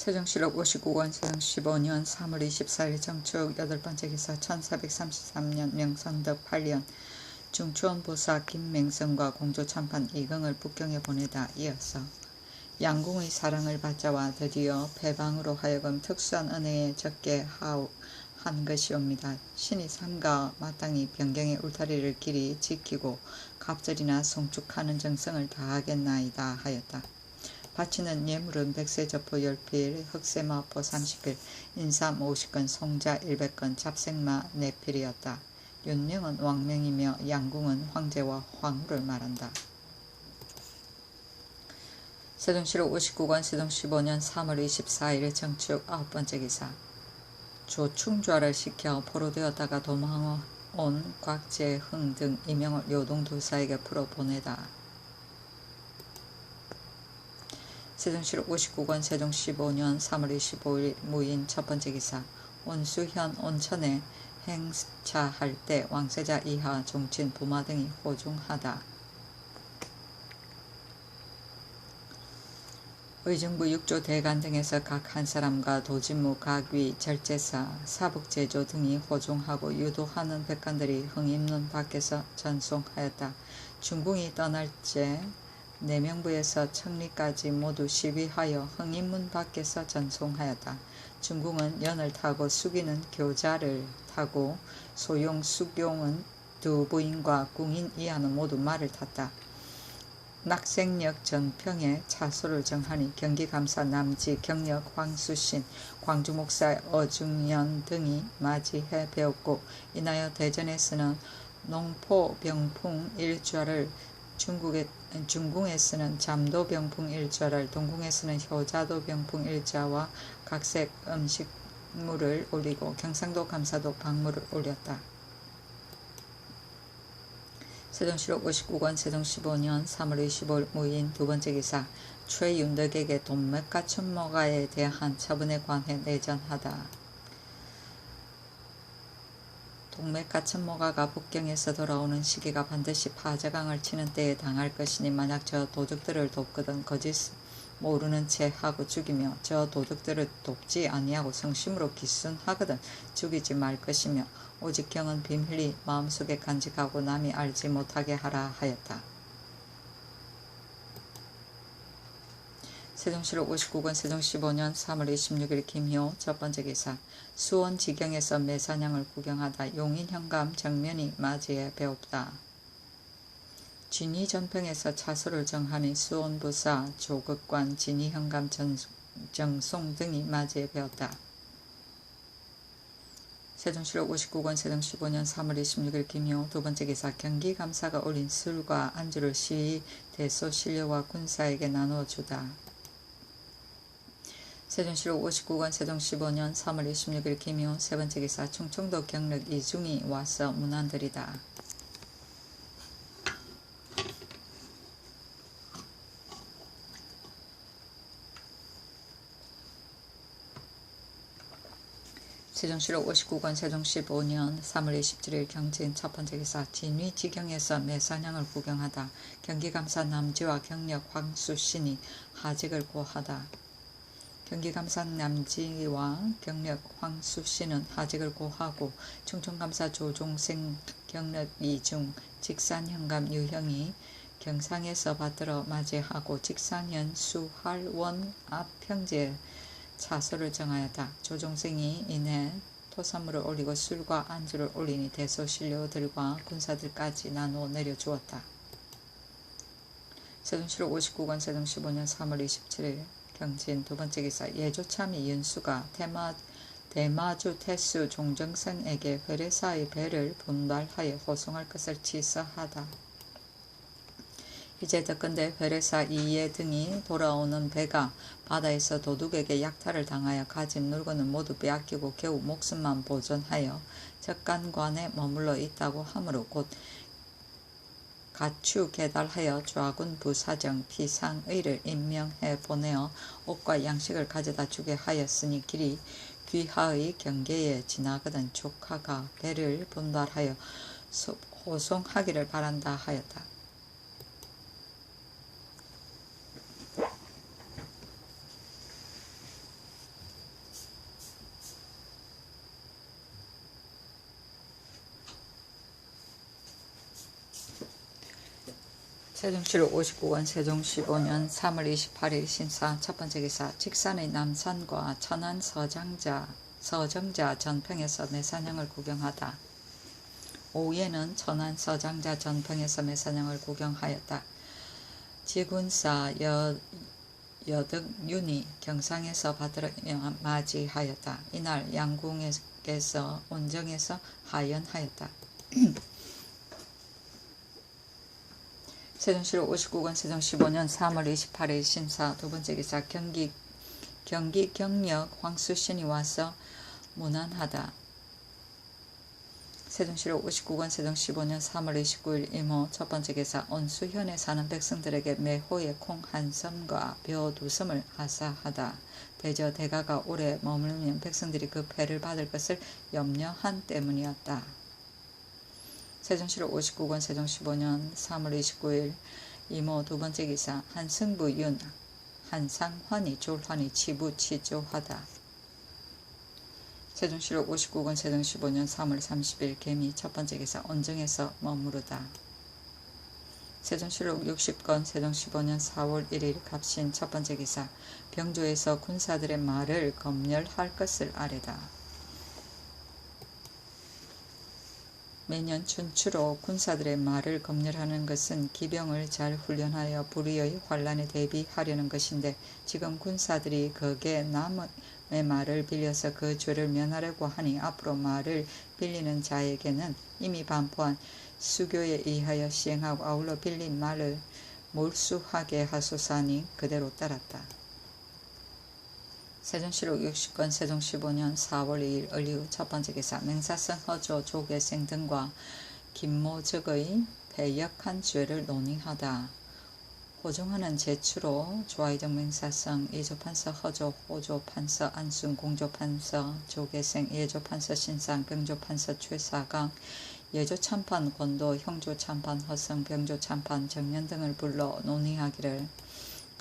세종실록 59권 세종 15년 3월 24일 정축 8번째 기사 1433년 명선덕 8년 중추원 보사 김맹성과 공조 참판 이경을 북경에 보내다 이어서 양궁의 사랑을 받자와 드디어 패방으로 하여금 특수한 은혜에 적게 한 것이옵니다. 신이 삼가 마땅히 변경의 울타리를 길이 지키고 갑절이나 송축하는 정성을 다하겠나이다 하였다. 바치는 예물은 백세저포 10필, 흑세마포 30필, 인삼 50건, 송자 100건, 잡생마 4필이었다. 윤명은 왕명이며 양궁은 황제와 황후를 말한다. 세종실록 59권 세종 15년 3월 24일 정축 9번째 기사 조충좌를 시켜 포로되었다가 도망온 곽재흥 등 이명을 요동도사에게 풀어보내다. 세종실록 59권 세종 15년 3월 25일 무인 첫번째 기사 온수현 온천에 행차할 때 왕세자 이하 종친 부마 등이 호중하다. 의정부 6조 대간 등에서 각 한 사람과 도진무 각위 절제사 사북제조 등이 호중하고 유도하는 백관들이 흥임문 밖에서 전송하였다. 중궁이 떠날 때 내명부에서 청리까지 모두 시위하여 흥임문 밖에서 전송하였다. 중궁은 연을 타고 수기는 교자를 타고 소용 수경은 두 부인과 궁인 이하는 모두 말을 탔다. 낙생역 전평에 차소를 정하니 경기감사 남지 경력 황수신 광주목사 어중연 등이 맞이해 배웠고 이나여 대전에서는 농포병풍 일좌를 중궁에 쓰는 잠도병풍 일좌를 동궁에 쓰는 효자도병풍 일좌와 각색 음식물을 올리고 경상도 감사도 박물을 올렸다. 세종실록 59권 세종 15년 3월 25일 무인 두번째 기사 최윤덕에게 돈맥과 천모가에 대한 처분에 관해 내전하다. 동맥과 천모가가 북경에서 돌아오는 시기가 반드시 파저강을 치는 때에 당할 것이니 만약 저 도둑들을 돕거든 거짓 모르는 채 하고 죽이며 저 도둑들을 돕지 아니하고 성심으로 기순하거든 죽이지 말 것이며 오직 경은 비밀리 마음속에 간직하고 남이 알지 못하게 하라 하였다. 세종실록 59권 세종 15년 3월 26일 김효 첫번째 기사 수원지경에서 매사냥을 구경하다 용인현감 정면이 맞이해 배웁다. 진위전평에서 차소를 정하니 수원부사 조극관 진위현감 정송 등이 맞이해 배웠다. 세종실록 59권 세종 15년 3월 26일 김효 두번째 기사 경기감사가 올린 술과 안주를 시위 대소신료와 군사에게 나누어 주다. 세종실록 59권 세종 15년 3월 26일 김효 세번째 기사 충청도 경력 이중이 와서 문안드리다. 세종실록 59권 세종 15년 3월 27일 경진 첫번째 기사 진위지경에서 매사냥을 구경하다. 경기감사 남지와 경력 황수신이 하직을 고하다. 경기감사 남지와 경력 황수신은 하직을 고하고 충청감사 조종생 경력 이중 직산현감 유형이 경상에서 받들어 맞이하고 직산현 수할원 앞형제 차소를 정하였다. 조종생이 이내 토산물을 올리고 술과 안주를 올리니 대소신료들과 군사들까지 나누어 내려주었다. 세종실록 59권 세종 15년 3월 27일 경진 두번째 기사 예조참이 윤수가 대마주 태수 종정생에게 회례사의 배를 분달하여 호송할 것을 지서하다. 이제 덕건대 회례사 이예 등이 돌아오는 배가 바다에서 도둑에게 약탈을 당하여 가진 물건은 모두 빼앗기고 겨우 목숨만 보존하여 적간관에 머물러 있다고 하므로 곧 가추 계달하여 좌군 부사정 피상의를 임명해 보내어 옷과 양식을 가져다 주게 하였으니 길이 귀하의 경계에 지나거든 조카가 배를 분달하여 호송하기를 바란다 하였다. 세종시록 59권 세종 15년 3월 28일 신사 첫 번째 기사. 직산의 남산과 천안 서정자 전평에서 매산형을 구경하다. 오후에는 천안 서정자 전평에서 매산형을 구경하였다. 지군사 여득윤이 경상에서 받들어 맞이하였다. 이날 양궁에서 온정에서 하연하였다. 세종시록 59권 세종 15년 3월 28일 신사 두 번째 기사. 경기 경력 황수신이 와서 문안하다. 세종시록 59권 세종 15년 3월 29일 이모 첫 번째 기사. 온수현에 사는 백성들에게 매호의 콩 한 섬과 벼 두 섬을 하사하다. 대저 대가가 오래 머물면 백성들이 그 배를 받을 것을 염려한 때문이었다. 세종시록 59권 세종 15년 3월 29일 이모 두 번째 기사. 한승부 윤 한상환이 졸환이 치부치조하다. 세종시록 59권 세종 15년 3월 30일 개미 첫 번째 기사. 온정에서 머무르다. 세종시록 60권 세종 15년 4월 1일 갑신 첫 번째 기사. 병조에서 군사들의 말을 검열할 것을 아뢰다. 매년 춘추로 군사들의 말을 검열하는 것은 기병을 잘 훈련하여 불의의 환란에 대비하려는 것인데 지금 군사들이 거기에 남의 말을 빌려서 그 죄를 면하려고 하니 앞으로 말을 빌리는 자에게는 이미 반포한 수교에 의하여 시행하고 아울러 빌린 말을 몰수하게 하소서하니 그대로 따랐다. 세종시록 60권 세종 15년 4월 2일 을리후 첫 번째 기사. 맹사성 허조 조계생 등과 김모적의 배역한 죄를 논의하다. 호종하는 제추로 조아이정 맹사성 예조판서 허조 호조판서 안순 공조판서 조계생 예조판서 신상 병조판서 최사강 예조참판 권도 형조참판 허성 병조참판 정년 등을 불러 논의하기를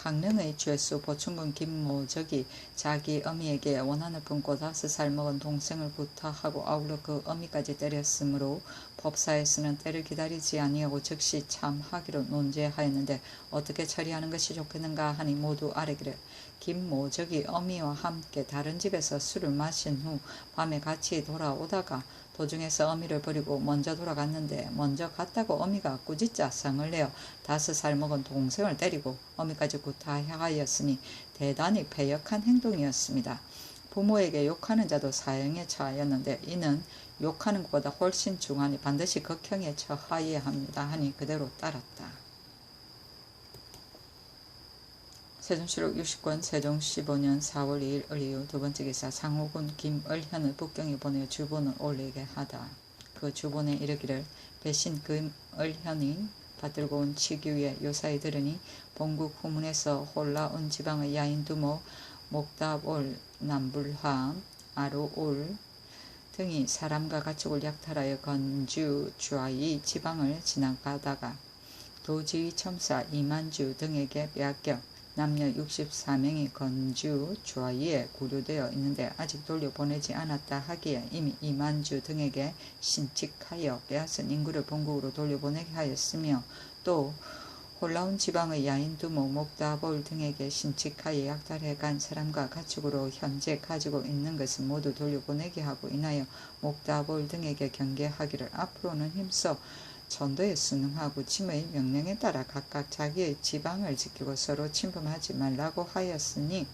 강릉의 죄수 보충군 김모적이 자기 어미에게 원한을 품고 5살 먹은 동생을 구타하고 아울러 그 어미까지 때렸으므로 법사에서는 때를 기다리지 아니하고 즉시 참하기로 논제하였는데 어떻게 처리하는 것이 좋겠는가 하니 모두 아뢰기를 김모적이 어미와 함께 다른 집에서 술을 마신 후 밤에 같이 돌아오다가 도중에서 어미를 버리고 먼저 돌아갔는데 먼저 갔다고 어미가 꾸짖자 성을 내어 5살 먹은 동생을 때리고 어미까지 구타하였으니 대단히 패역한 행동이었습니다. 부모에게 욕하는 자도 사형에 처하였는데 이는 욕하는 것보다 훨씬 중하니 반드시 극형에 처하여야 합니다 하니 그대로 따랐다. 세종시록 60권 세종 15년 4월 2일 을이후 두 번째 기사. 상호군 김을현을 북경에 보내어 주본을 올리게 하다. 그 주본에 이르기를 배신 김을현이 받들고 온 치규에 요사이 들으니 본국 후문에서 홀라온 지방의 야인두모 목답올 남불화 아로올 등이 사람과 가축을 약탈하여 건주 주아이 지방을 지나가다가 도지의 첨사 이만주 등에게 빼앗겨 남녀 64명이 건주 주아이에 구류되어 있는데 아직 돌려보내지 않았다 하기에 이미 이만주 등에게 신칙하여 빼앗은 인구를 본국으로 돌려보내게 하였으며 또 홀라온 지방의 야인두모 목다볼 등에게 신칙하여 약탈해 간 사람과 가축으로 현재 가지고 있는 것은 모두 돌려보내게 하고 인하여 목다볼 등에게 경계하기를 앞으로는 힘써 전도에 순응하고 짐의 명령에 따라 각각 자기의 지방을 지키고 서로 침범하지 말라고 하였으니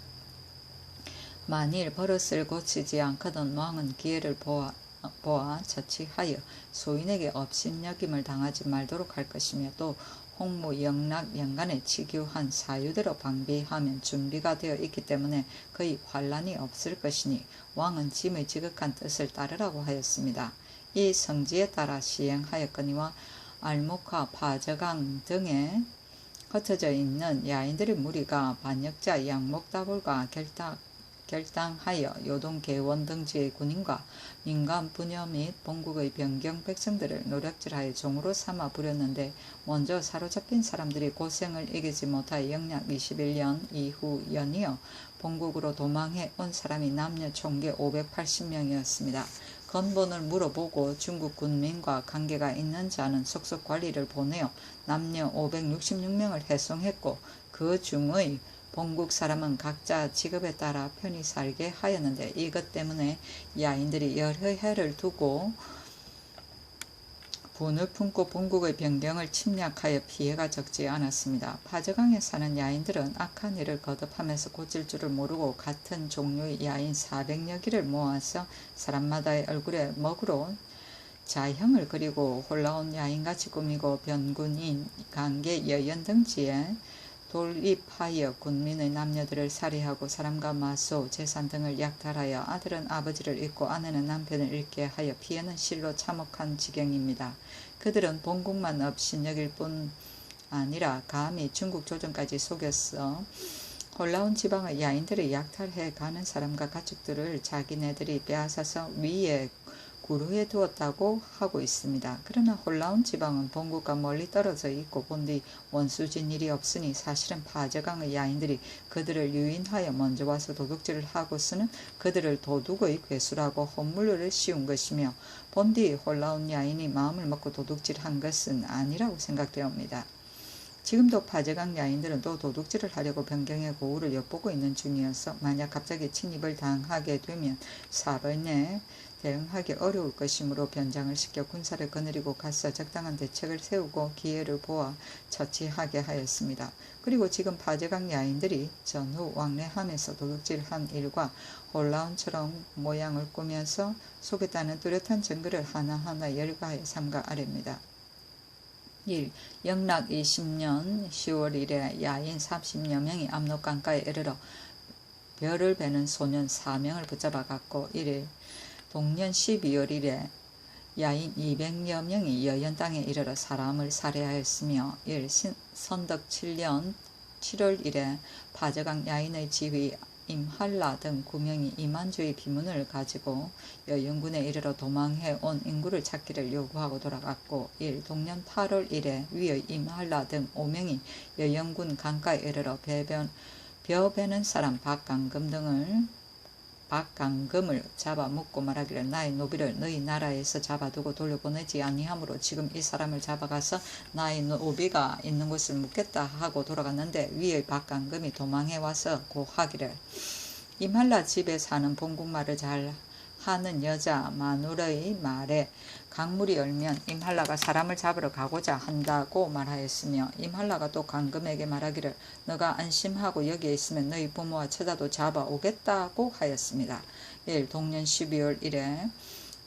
만일 버릇을 고치지 않거든 왕은 기회를 보아 처치하여 소인에게 업신여김을 당하지 말도록 할 것이며 또 홍무 영락 연간에 치규한 사유대로 방비하면 준비가 되어 있기 때문에 거의 환란이 없을 것이니 왕은 짐의 지극한 뜻을 따르라고 하였습니다. 이 성지에 따라 시행하였거니와 알목화 파저강 등에 흩어져 있는 야인들의 무리가 반역자 양목다볼과 결당하여 요동개원 등지의 군인과 민간 부녀 및 본국의 변경 백성들을 노략질하여 종으로 삼아 부렸는데 먼저 사로잡힌 사람들이 고생을 이기지 못하여 영약 21년 이후 연이어 본국으로 도망해 온 사람이 남녀 총계 580명이었습니다. 건본을 물어보고 중국 군민과 관계가 있는 자는 속속 관리를 보내어 남녀 566명을 해송했고 그 중의 본국 사람은 각자 직업에 따라 편히 살게 하였는데 이것 때문에 야인들이 여러 해를 두고 분을 품고 본국의 변경을 침략하여 피해가 적지 않았습니다. 파저강에 사는 야인들은 악한 일을 거듭하면서 고칠 줄을 모르고 같은 종류의 야인 400여 기를 모아서 사람마다의 얼굴에 먹으로 자형을 그리고 홀라온 야인같이 꾸미고 변군인 관계 여연 등지에 돌입하여 군민의 남녀들을 살해하고 사람과 마소, 재산 등을 약탈하여 아들은 아버지를 잃고 아내는 남편을 잃게 하여 피해는 실로 참혹한 지경입니다. 그들은 본국만 업신여길 뿐 아니라 감히 중국 조정까지 속였어 홀라온 지방의 야인들을 약탈해 가는 사람과 가축들을 자기네들이 빼앗아서 위에 구루에 두었다고 하고 있습니다. 그러나 홀라온 지방은 본국과 멀리 떨어져 있고 본디 원수진 일이 없으니 사실은 파저강의 야인들이 그들을 유인하여 먼저 와서 도둑질을 하고서는 그들을 도둑의 괴수라고 헛물을 씌운 것이며 본디 홀라온 야인이 마음을 먹고 도둑질한 것은 아니라고 생각되옵니다. 지금도 파저강 야인들은 또 도둑질을 하려고 변경의 고우를 엿보고 있는 중이어서 만약 갑자기 침입을 당하게 되면 사흘 내에 대응하기 어려울 것이므로 변장을 시켜 군사를 거느리고 가서 적당한 대책을 세우고 기회를 보아 처치하게 하였습니다. 그리고 지금 파저강 야인들이 전후 왕래하면서 도둑질한 일과 홀라온처럼 모양을 꾸면서 속였다는 뚜렷한 증거를 하나하나 열거하여 삼가 아래입니다. 1. 영락 20년 10월 1일 야인 30여 명이 압록강가에 이르러 별을 베는 소년 4명을 붙잡아 갔고 1일 동년 12월 1일에 야인 200여 명이 여연 땅에 이르러 사람을 살해하였으며 1. 선덕 7년 7월 1일에 파저강 야인의 지휘 임할라 등 9명이 이만주의 비문을 가지고 여연군에 이르러 도망해 온 인구를 찾기를 요구하고 돌아갔고 1. 동년 8월 1일에 위의 임할라 등 5명이 여연군 강가에 이르러 벼 베는 사람 박강금을 잡아 묻고 말하기를 나의 노비를 너희 나라에서 잡아두고 돌려보내지 아니하므로 지금 이 사람을 잡아가서 나의 노비가 있는 곳을 묻겠다 하고 돌아갔는데 위의 박강금이 도망해 와서 고하기를 임할라 집에 사는 본국말을 잘 하는 여자 마눌의 말에 강물이 얼면 임할라가 사람을 잡으러 가고자 한다고 말하였으며 임할라가 또 강금에게 말하기를 너가 안심하고 여기에 있으면 너희 부모와 처자도 잡아오겠다고 하였습니다. 1. 동년 12월 1일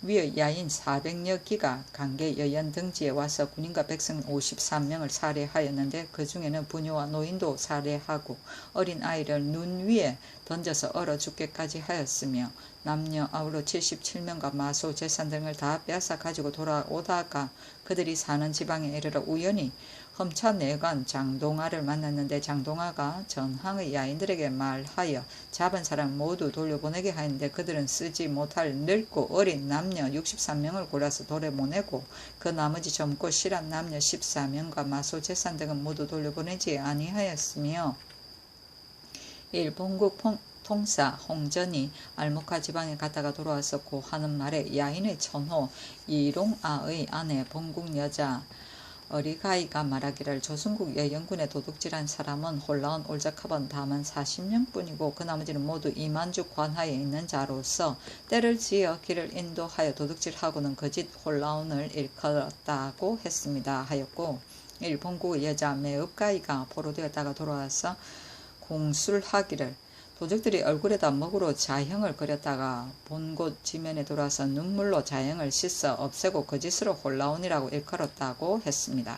위의 야인 400여 기가 관계 여연 등지에 와서 군인과 백성 53명을 살해하였는데 그 중에는 부녀와 노인도 살해하고 어린 아이를 눈 위에 던져서 얼어 죽게까지 하였으며 남녀 아우로 77명과 마소 재산 등을 다 빼앗아 가지고 돌아오다가 그들이 사는 지방에 이르러 우연히 험차 내관 장동아를 만났는데 장동아가 전항의 야인들에게 말하여 잡은 사람 모두 돌려보내게 하였는데 그들은 쓰지 못할 늙고 어린 남녀 63명을 골라서 돌려보내고 그 나머지 젊고 실한 남녀 14명과 마소 재산 등은 모두 돌려보내지 아니하였으며 1. 본국 통사 홍전이 알모카 지방에 갔다가 돌아와서 고하는 말에 야인의 천호 이롱아의 아내 본국 여자 어리가이가 말하기를 조선국 여연군에 도둑질한 사람은 홀라온 올자카번 다만 40명뿐이고 그 나머지는 모두 이만주 관하에 있는 자로서 때를 지어 길을 인도하여 도둑질하고는 거짓 홀라온을 일컬었다고 했습니다 하였고 1. 본국의 여자 매읍가이가 포로되었다가 돌아와서 공술하기를 도적들이 얼굴에다 먹으로 자형을 그렸다가 본 곳 지면에 돌아서 눈물로 자형을 씻어 없애고 거짓으로 홀라온이라고 일컬었다고 했습니다.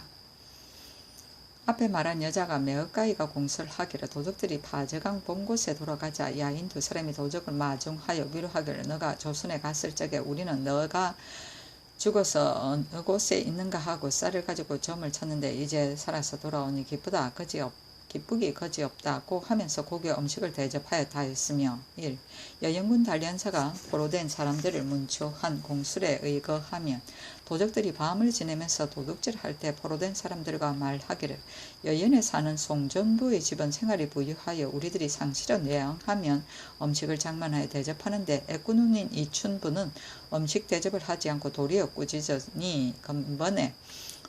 앞에 말한 여자가 매어가이가 공설하기를 도적들이 파저강 본 곳에 돌아가자 야인 두 사람이 도적을 마중하여 위로하기를 너가 조선에 갔을 적에 우리는 너가 죽어서 어느 곳에 있는가 하고 쌀을 가지고 점을 쳤는데 이제 살아서 돌아오니 기쁘다. 그지 기쁘기 거지없다고 하면서 고기와 음식을 대접하였다 하였으며 1. 여영군 단련사가 포로된 사람들을 문초한 공술에 의거하면 도적들이 밤을 지내면서 도둑질할 때 포로된 사람들과 말하기를 여연에 사는 송전부의 집은 생활이 부유하여 우리들이 상시려 내양하면 음식을 장만하여 대접하는데 애꾸눈인 이춘부는 음식 대접을 하지 않고 도리어 꾸짖으니 근번에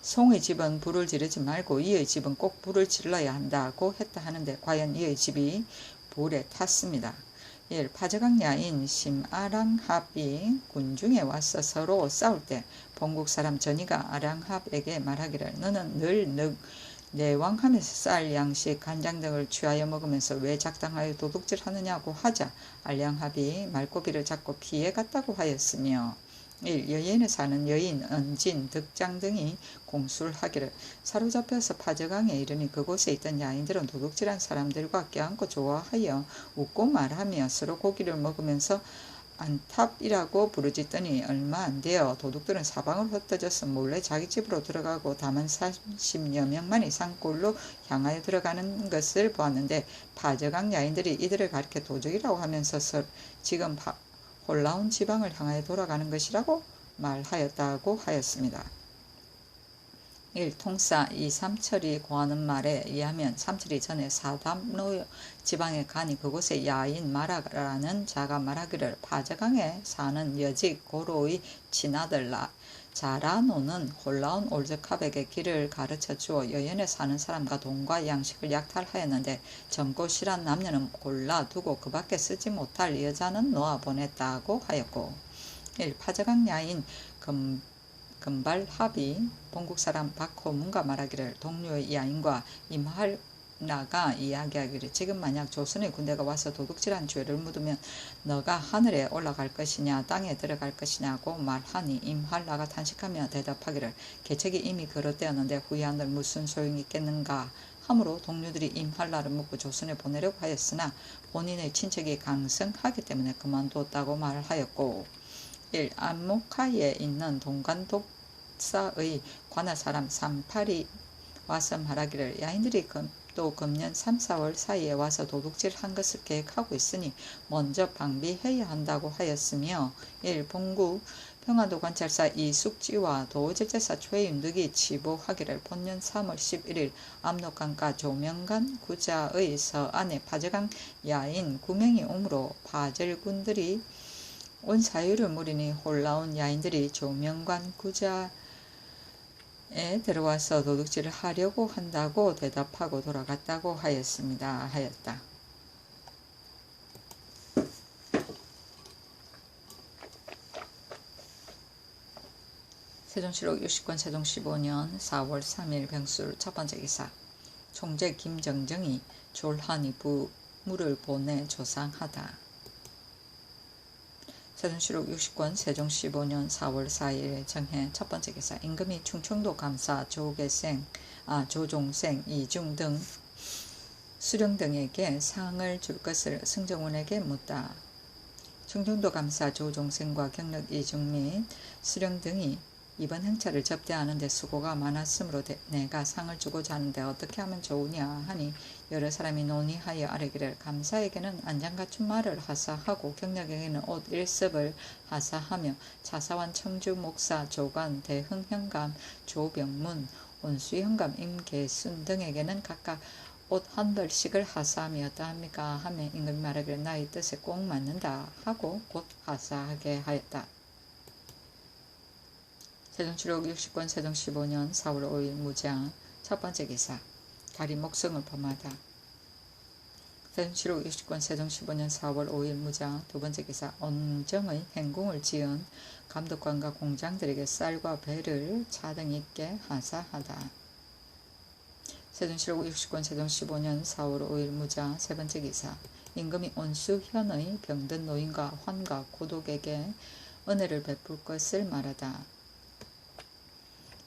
송의 집은 불을 지르지 말고 이의 집은 꼭 불을 질러야 한다고 했다 하는데 과연 이의 집이 불에 탔습니다. 1. 파저강 야인 심아랑합이 군중에 와서 서로 싸울 때 본국 사람 전이가 아랑합에게 말하기를 너는 늘 내왕하면서 쌀, 양식, 간장 등을 취하여 먹으면서 왜 작당하여 도둑질하느냐고 하자 알량합이 말고비를 잡고 피해갔다고 하였으며 1. 여인에 사는 여인, 은진, 득장 등이 공술하기를 사로잡혀서 파저강에 이르니 그곳에 있던 야인들은 도둑질한 사람들과 껴안고 좋아하여 웃고 말하며 서로 고기를 먹으면서 안탑이라고 부르짖더니 얼마 안 되어 도둑들은 사방으로 흩어져서 몰래 자기 집으로 들어가고 다만 40여 명만이 산골로 향하여 들어가는 것을 보았는데 파저강 야인들이 이들을 가리켜 도적이라고 하면서 지금 홀라운 지방을 향하여 돌아가는 것이라고 말하였다고 하였습니다. 1. 통사 2. 삼철이 고하는 말에 의하면 삼철이 전에 사담로 지방에 가니 그곳에 야인 마라라는 자가 말하기를 파저강에 사는 여직 고로의 친아들 자라노는 홀라운 올즈캅에게 길을 가르쳐 주어 여연에 사는 사람과 돈과 양식을 약탈하였는데 젊고 실한 남녀는 골라두고 그 밖에 쓰지 못할 여자는 놓아 보냈다고 하였고 1. 파저강 야인 금발합이 본국 사람 박호문과 말하기를 동료의 야인과 임할나가 이야기하기를 지금 만약 조선의 군대가 와서 도둑질한 죄를 묻으면 너가 하늘에 올라갈 것이냐 땅에 들어갈 것이냐고 말하니 임할나가 탄식하며 대답하기를 계책이 이미 그릇되었는데 후회한들 무슨 소용이 있겠는가 하므로 동료들이 임할나를 묻고 조선에 보내려고 하였으나 본인의 친척이 강성하기 때문에 그만두었다고 말하였고 1. 안목하에 있는 동관독사의 관할 사람 삼팔이 와서 말하기를 야인들이 또 금년 3, 4월 사이에 와서 도둑질한 것을 계획하고 있으니 먼저 방비해야 한다고 하였으며 1. 본구 평안도 관찰사 이숙지와 도제제사 최윤득이 치보하기를 본년 3월 11일 압록강가 조명간 구자의 서안에 파저강 야인 9명이 오므로 파절군들이 온 사유를 물으니 홀라운 야인들이 조명관 구자에 들어와서 도둑질을 하려고 한다고 대답하고 돌아갔다고 하였다. 세종실록 60권 세종 15년 4월 3일 병술 첫번째 기사 총재 김정정이 졸한이 부물을 보내 조상하다. 세종실록 60권 세종 15년 4월 4일 정해 첫번째 기사 임금이 충청도 감사 조종생 이중 등 수령 등에게 상을 줄 것을 승정원에게 묻다. 충청도 감사 조종생과 경력 이중 및 수령 등이 이번 행차를 접대하는데 수고가 많았으므로 내가 상을 주고자 하는데 어떻게 하면 좋으냐 하니 여러 사람이 논의하여 아뢰기를 감사에게는 안장갖춘 말을 하사하고 경력에게는 옷 일섭을 하사하며 차사원 청주 목사 조관 대흥현감 조병문 온수현감 임계순 등에게는 각각 옷 한 벌씩을 하사함이 어떠합니까 하며 임금이 말하기를 나의 뜻에 꼭 맞는다 하고 곧 하사하게 하였다. 세종실록 60권 세종 15년 4월 5일 무장 첫번째 기사 다리 목성을 범하다. 세종실록 60권 세종 15년 4월 5일 무장 두번째 기사 온정의 행궁을 지은 감독관과 공장들에게 쌀과 배를 차등 있게 하사하다. 세종실록 60권 세종 15년 4월 5일 무장 세번째 기사 임금이 온수현의 병든 노인과 환과 고독에게 은혜를 베풀 것을 말하다.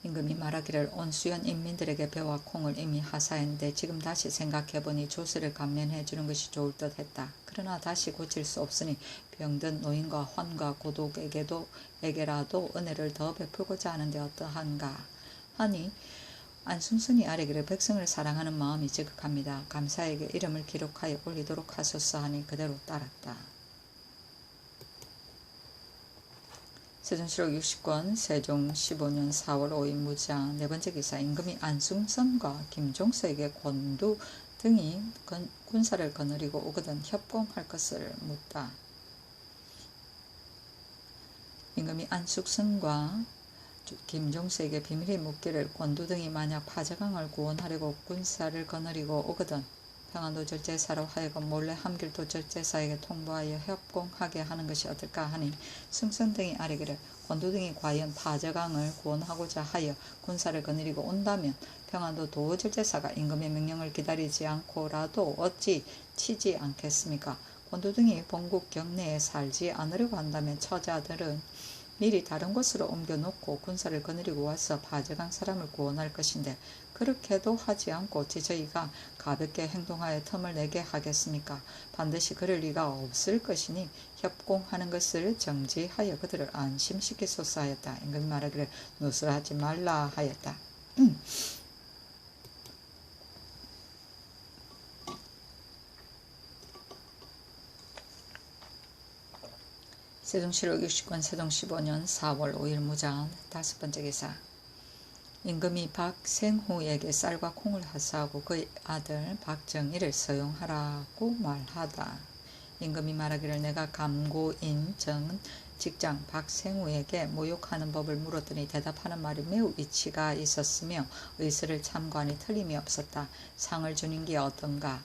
임금이 말하기를 온수현 인민들에게 배와 콩을 이미 하사했는데 지금 다시 생각해보니 조세를 감면해 주는 것이 좋을 듯 했다. 그러나 다시 고칠 수 없으니 병든 노인과 환과 고독에게라도 은혜를 더 베풀고자 하는데 어떠한가 하니 안순선이 아뢰기를 백성을 사랑하는 마음이 지극합니다. 감사에게 이름을 기록하여 올리도록 하소서 하니 그대로 따랐다. 세종실록 60권 세종 15년 4월 5일 무자 네 번째 기사 임금이 안순선과 김종서에게 권두 등이 군사를 거느리고 오거든 협공할 것을 묻다. 임금이 안숙선과 김종서에게 비밀히 묻기를 권두 등이 만약 파저강을 구원하려고 군사를 거느리고 오거든 평안도 절제사로 하여금 몰래 함길도 절제사에게 통보하여 협공하게 하는 것이 어떨까 하니 승선 등이 아뢰기를 권두 등이 과연 파저강을 구원하고자 하여 군사를 거느리고 온다면 평안도 도절제사가 임금의 명령을 기다리지 않고라도 어찌 치지 않겠습니까? 권두 등이 본국 경내에 살지 않으려고 한다면 처자들은 미리 다른 곳으로 옮겨놓고 군사를 거느리고 와서 파저강 사람을 구원할 것인데 그렇게도 하지 않고 어찌 저희가 가볍게 행동하여 틈을 내게 하겠습니까? 반드시 그럴 리가 없을 것이니 협공하는 것을 정지하여 그들을 안심시키소서 하였다. 임금이 말하기를 누설하지 말라 하였다. 세종실록 60권 세종 15년 4월 5일 무장 다섯 번째 기사 임금이 박생후에게 쌀과 콩을 하사하고 그의 아들 박정희를 서용하라고 말하다. 임금이 말하기를 내가 감고인 정 직장 박생후에게 모욕하는 법을 물었더니 대답하는 말이 매우 이치가 있었으며 의술을 참관이 틀림이 없었다. 상을 주는 게 어떤가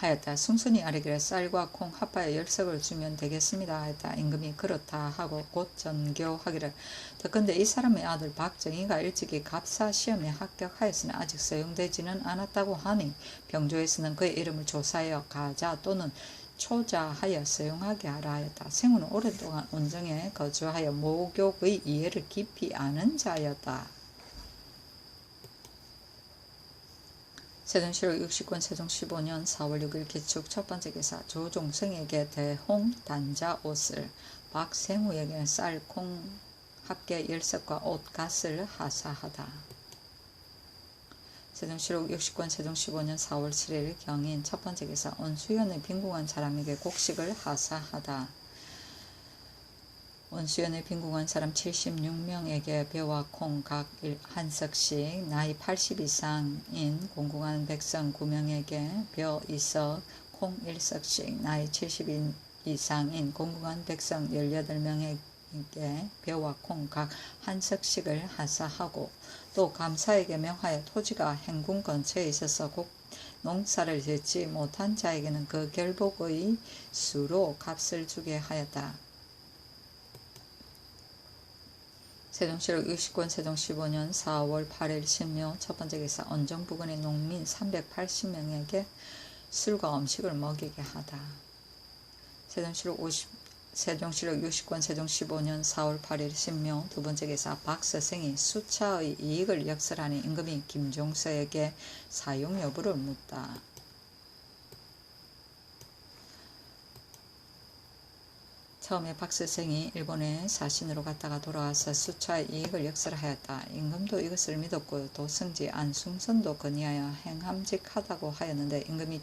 하였다. 승순이 아뢰기를 쌀과 콩 합하여 10석을 주면 되겠습니다 하였다. 임금이 그렇다 하고 곧 전교하기를 더건대 이 사람의 아들 박정희가 일찍이 갑사 시험에 합격하였으나 아직 서용되지는 않았다고 하니 병조에서는 그의 이름을 조사하여 가자 또는 초자하여 서용하게 하라 하였다. 생후는 오랫동안 온정에 거주하여 모교의 이해를 깊이 아는 자였다. 세종실록 60권 세종 15년 4월 6일 기축 첫 번째 기사 조종성에게 대홍 단자 옷을 박생후에게는 쌀, 콩 합계 10석과 옷 갓을 하사하다. 세종실록 60권 세종 15년 4월 7일 경인 첫 번째 기사 온수연의 빈궁한 사람에게 곡식을 하사하다. 온수연의 빈궁한 사람 76명에게 벼와 콩 각 한 석씩 나이 80 이상인 공궁한 백성 9명에게 벼 2석 콩 1석씩 나이 70 이상인 공궁한 백성 18명에게 벼와 콩 각 한 석씩을 하사하고 또 감사에게 명하여 토지가 행궁 근처에 있어서 농사를 짓지 못한 자에게는 그 결복의 수로 값을 주게 하였다. 세종실록 60권 세종 15년 4월 8일 신묘 첫 번째 기사 언정 부근의 농민 380명에게 술과 음식을 먹이게 하다. 세종실록 60권 세종 15년 4월 8일 신묘 두 번째 기사 박서생이 수차의 이익을 역설하니 임금이 김종서에게 사용 여부를 묻다. 처음에 박서생이 일본에 사신으로 갔다가 돌아와서 수차의 이익을 역설하였다. 임금도 이것을 믿었고 도승지 안숭선도 건의하여 행함직하다고 하였는데 임금이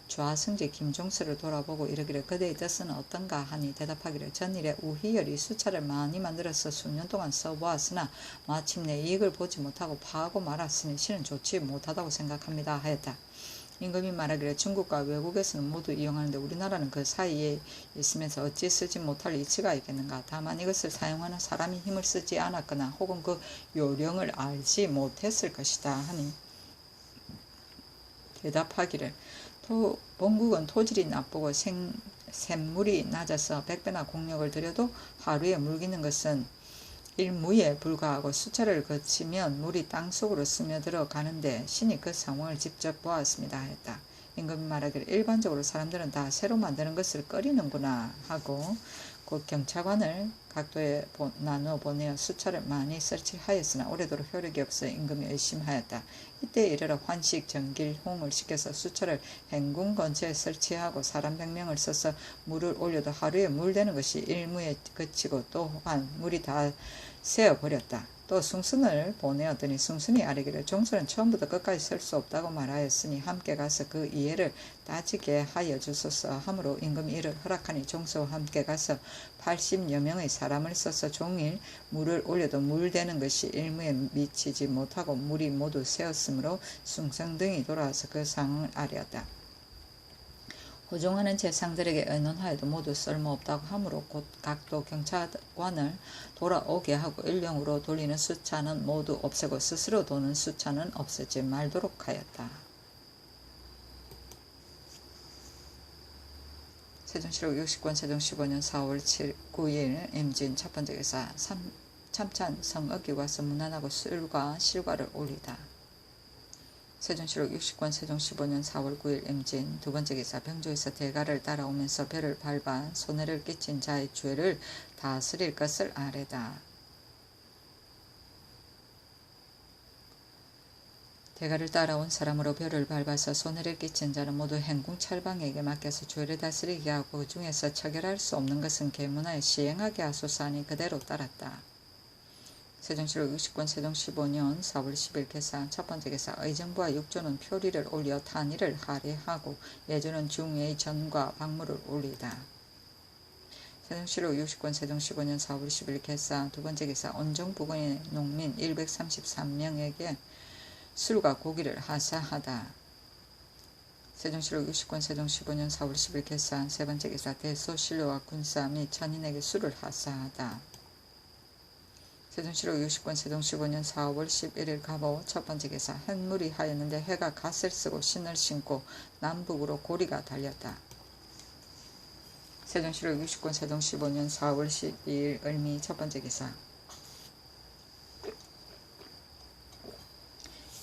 좌승지 김종서를 돌아보고 이르기를 그대의 뜻은 어떤가 하니 대답하기를 전일에 우희열이 수차를 많이 만들어서 수년 동안 써보았으나 마침내 이익을 보지 못하고 파하고 말았으니 실은 좋지 못하다고 생각합니다 하였다. 임금이 말하기를 중국과 외국에서는 모두 이용하는데 우리나라는 그 사이에 있으면서 어찌 쓰지 못할 이치가 있겠는가. 다만 이것을 사용하는 사람이 힘을 쓰지 않았거나 혹은 그 요령을 알지 못했을 것이다 하니 대답하기를 본국은 토질이 나쁘고 샘물이 낮아서 100배나 공력을 들여도 하루에 물기는 것은 일무에 불과하고 수차를 거치면 물이 땅속으로 스며들어 가는데 신이 그 상황을 직접 보았습니다 했다. 임금이 말하기를 일반적으로 사람들은 다 새로 만드는 것을 꺼리는구나 하고 곧 경차관을 각도에 나누어 보내어 수차를 많이 설치하였으나 오래도록 효력이 없어 임금이 의심하였다. 이때 이르러 환식 정길홍을 시켜서 수차를 행궁 근처에 설치하고 사람 100명을 써서 물을 올려도 하루에 물 되는 것이 일무에 그치고 또한 물이 다 새어버렸다. 또 숭순을 보내었더니 숭순이 아뢰기를 종소는 처음부터 끝까지 설 수 없다고 말하였으니 함께 가서 그 이해를 따지게 하여 주소서 하므로 임금이 이를 허락하니 종소와 함께 가서 80여 명의 사람을 써서 종일 물을 올려도 물 되는 것이 일무에 미치지 못하고 물이 모두 새었으므로 숭sun 등이 돌아와서 그 상황을 아뢰었다. 호종하는 제상들에게 의논하여도 모두 쓸모없다고 하므로 곧 각도 경찰관을 돌아오게 하고 일령으로 돌리는 수차는 모두 없애고 스스로 도는 수차는 없애지 말도록 하였다. 세종실록 60권 세종 15년 4월 9일 임진 첫 번째 기사 참찬 성읍이 와서 문안하고 술과 실과를 올리다. 세종실록 60권 세종 15년 4월 9일 임진 두 번째 기사 병조에서 대가를 따라오면서 배를 밟아 손해를 끼친 자의 죄를 다스릴 것을 아뢰다. 대가를 따라온 사람으로 배를 밟아서 손해를 끼친 자는 모두 행궁찰방에게 맡겨서 죄를 다스리게 하고 그 중에서 처결할 수 없는 것은 계문하여 시행하게 하소서 하니 그대로 따랐다. 세종실록 60권 세종 15년 4월 10일 개사 첫 번째 개사 의정부와 육조는 표리를 올려 탄의를 할애하고 예조는 중의 전과 박물을 올리다. 세종실록 60권 세종 15년 4월 10일 개사 두 번째 개사 온정 부근의 농민 133명에게 술과 고기를 하사하다. 세종실록 60권 세종 15년 4월 10일 개사 세 번째 개사 대소신료와 군사 및 천인에게 술을 하사하다. 세종실록 60권 세종 15년 4월 11일 갑오 첫 번째 개사 햇물이 하였는데 해가 갓을 쓰고 신을 신고 남북으로 고리가 달렸다. 세종실록 60권 세종 15년 4월 12일 을미 첫 번째 기사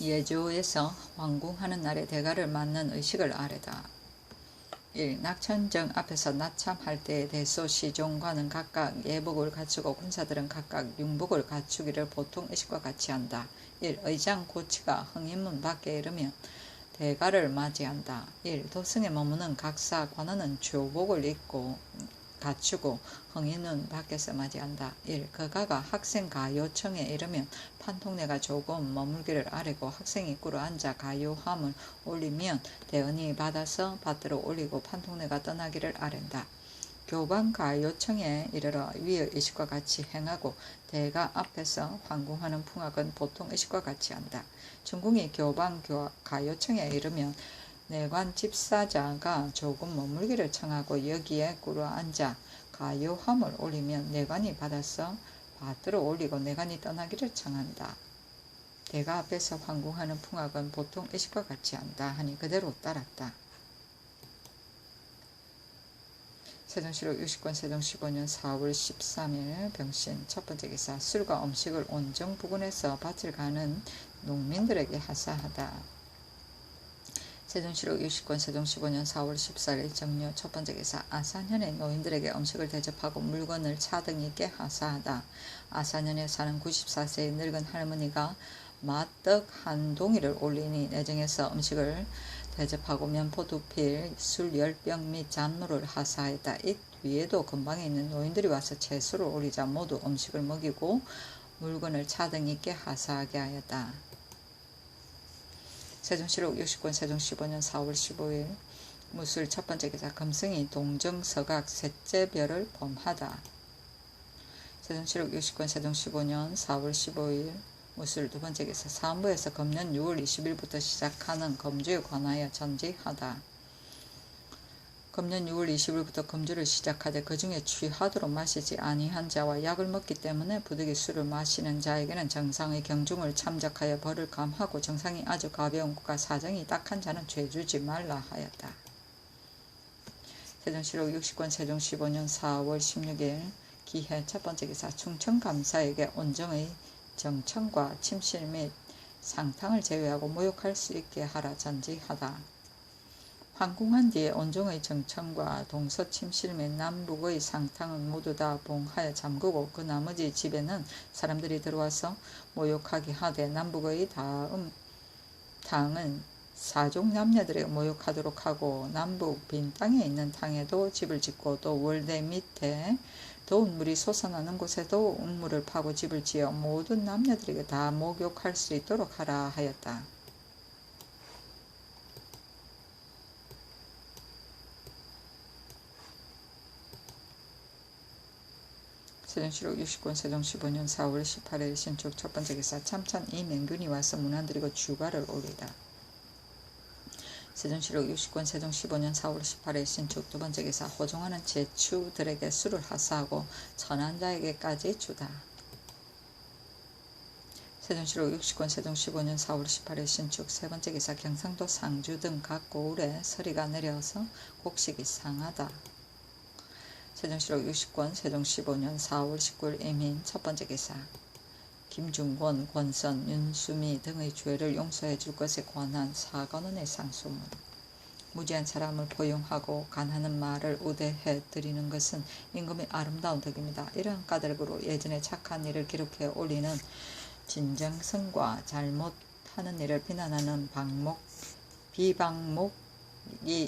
예조에서 황궁하는 날에 대가를 맞는 의식을 아뢰다. 1. 낙천정 앞에서 낮참할 때에 대소 시종관은 각각 예복을 갖추고 군사들은 각각 융복을 갖추기를 보통 의식과 같이 한다. 1. 의장 고치가 흥인문 밖에 이르면 대가를 맞이한다. 1. 도승에 머무는 각사 관원은 조복을 입고 갖추고 흥인문 밖에서 맞이한다. 1. 거가가 학생 가요청에 이르면 판통내가 조금 머물기를 아뢰고 학생이 입구로 앉아 가요함을 올리면 대언이 받아서 받들어 올리고 판통내가 떠나기를 아랜다. 교방 가요청에 이르러 위의 의식과 같이 행하고 대가 앞에서 황궁하는 풍악은 보통 의식과 같이 한다. 중궁이 교방 가요청에 이르면 내관 집사자가 조금 머물기를 청하고 여기에 꿇어 앉아 가요함을 올리면 내관이 받아서 받들어 올리고 내관이 떠나기를 청한다. 대가 앞에서 황궁하는 풍악은 보통 의식과 같이 한다 하니 그대로 따랐다. 세종실록 60권 세종 15년 4월 13일 병신 첫 번째 기사 술과 음식을 온정 부근에서 밭을 가는 농민들에게 하사하다. 세종실록 60권 세종 15년 4월 14일 정묘 첫 번째 기사 아산현의 노인들에게 음식을 대접하고 물건을 차등 있게 하사하다. 아산현에 사는 94세의 늙은 할머니가 마떡 한 동이를 올리니 내정에서 음식을 대접하고 면포 2필, 술 10병 및 잔물을 하사했다. 이 뒤에도 근방에 있는 노인들이 와서 채소를 올리자 모두 음식을 먹이고 물건을 차등 있게 하사하게 하였다. 세종실록 60권 세종 15년 4월 15일 무술 첫 번째 기사 금승이 동정서각 셋째 별을 범하다. 세종실록 60권 세종 15년 4월 15일 무술 두 번째 기사 사무에서 금년 6월 20일부터 시작하는 금주에 관하여 전지하다. 금년 6월 20일부터 금주를 시작하되 그 중에 취하도록 마시지 아니한 자와 약을 먹기 때문에 부득이 술을 마시는 자에게는 정상의 경중을 참작하여 벌을 감하고 정상이 아주 가벼운 것과 사정이 딱한 자는 죄 주지 말라 하였다. 세종실록 60권 세종 15년 4월 16일 기해 첫 번째 기사 충청감사에게 온정의 정청과 침실 및 상탕을 제외하고 모욕할 수 있게 하라 전지하다. 황궁한 뒤에 온종의 정청과 동서침실 및 남북의 상탕은 모두 다 봉하여 잠그고 그 나머지 집에는 사람들이 들어와서 모욕하게 하되 남북의 다음 당은 사족 남녀들에게 모욕하도록 하고 남북 빈 땅에 있는 탕에도 집을 짓고 또 월대 밑에 더운 물이 솟아나는 곳에도 우물을 파고 집을 지어 모든 남녀들에게 다 목욕할 수 있도록 하라 하였다. 세종실록 69권 세종 15년 4월 18일 신축 첫번째 기사 참찬 이맹균이 와서 문안드리고 주가를 올리다. 세종실록 69권 세종 15년 4월 18일 신축 두번째 기사 호종하는 제추들에게 술을 하사하고 천한 자에게까지 주다. 세종실록 60권 세종 15년 4월 18일 신축 세번째 기사 경상도 상주 등 각 고을에 서리가 내려서 곡식이 상하다. 세종실록 60권 세종 15년 4월 19일 임인 첫번째 기사 김중권, 권선, 윤수미 등의 죄를 용서해 줄 것에 관한 사관원의 상소문. 무지한 사람을 포용하고 간하는 말을 우대해 드리는 것은 임금의 아름다운 덕입니다. 이러한 까닭으로 예전에 착한 일을 기록해 올리는 진정성과 잘못하는 일을 비난하는 비방목이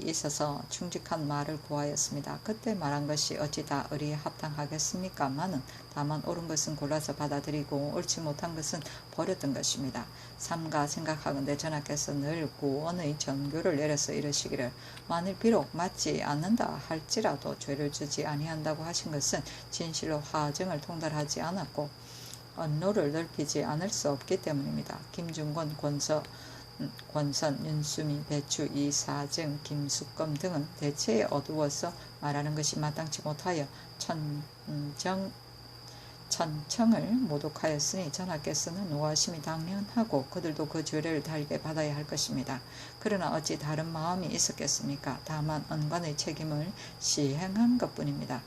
있어서 충직한 말을 구하였습니다. 그때 말한 것이 어찌 다 의리에 합당하겠습니까마는 다만 옳은 것은 골라서 받아들이고 옳지 못한 것은 버렸던 것입니다. 삼가 생각하건대 전하께서 늘 구원의 전교를 내려서 이르시기를 만일 비록 맞지 않는다 할지라도 죄를 지지 아니한다고 하신 것은 진실로 화정을 통달하지 않았고 언노를 넓히지 않을 수 없기 때문입니다. 김중권, 권선, 윤수미, 배추, 이사증, 김숙검 등은 대체에 어두워서 말하는 것이 마땅치 못하여 천청을 모독하였으니 전하께서는 노하심이 당연하고 그들도 그 죄를 달게 받아야 할 것입니다. 그러나 어찌 다른 마음이 있었겠습니까? 다만 언관의 책임을 시행한 것뿐입니다.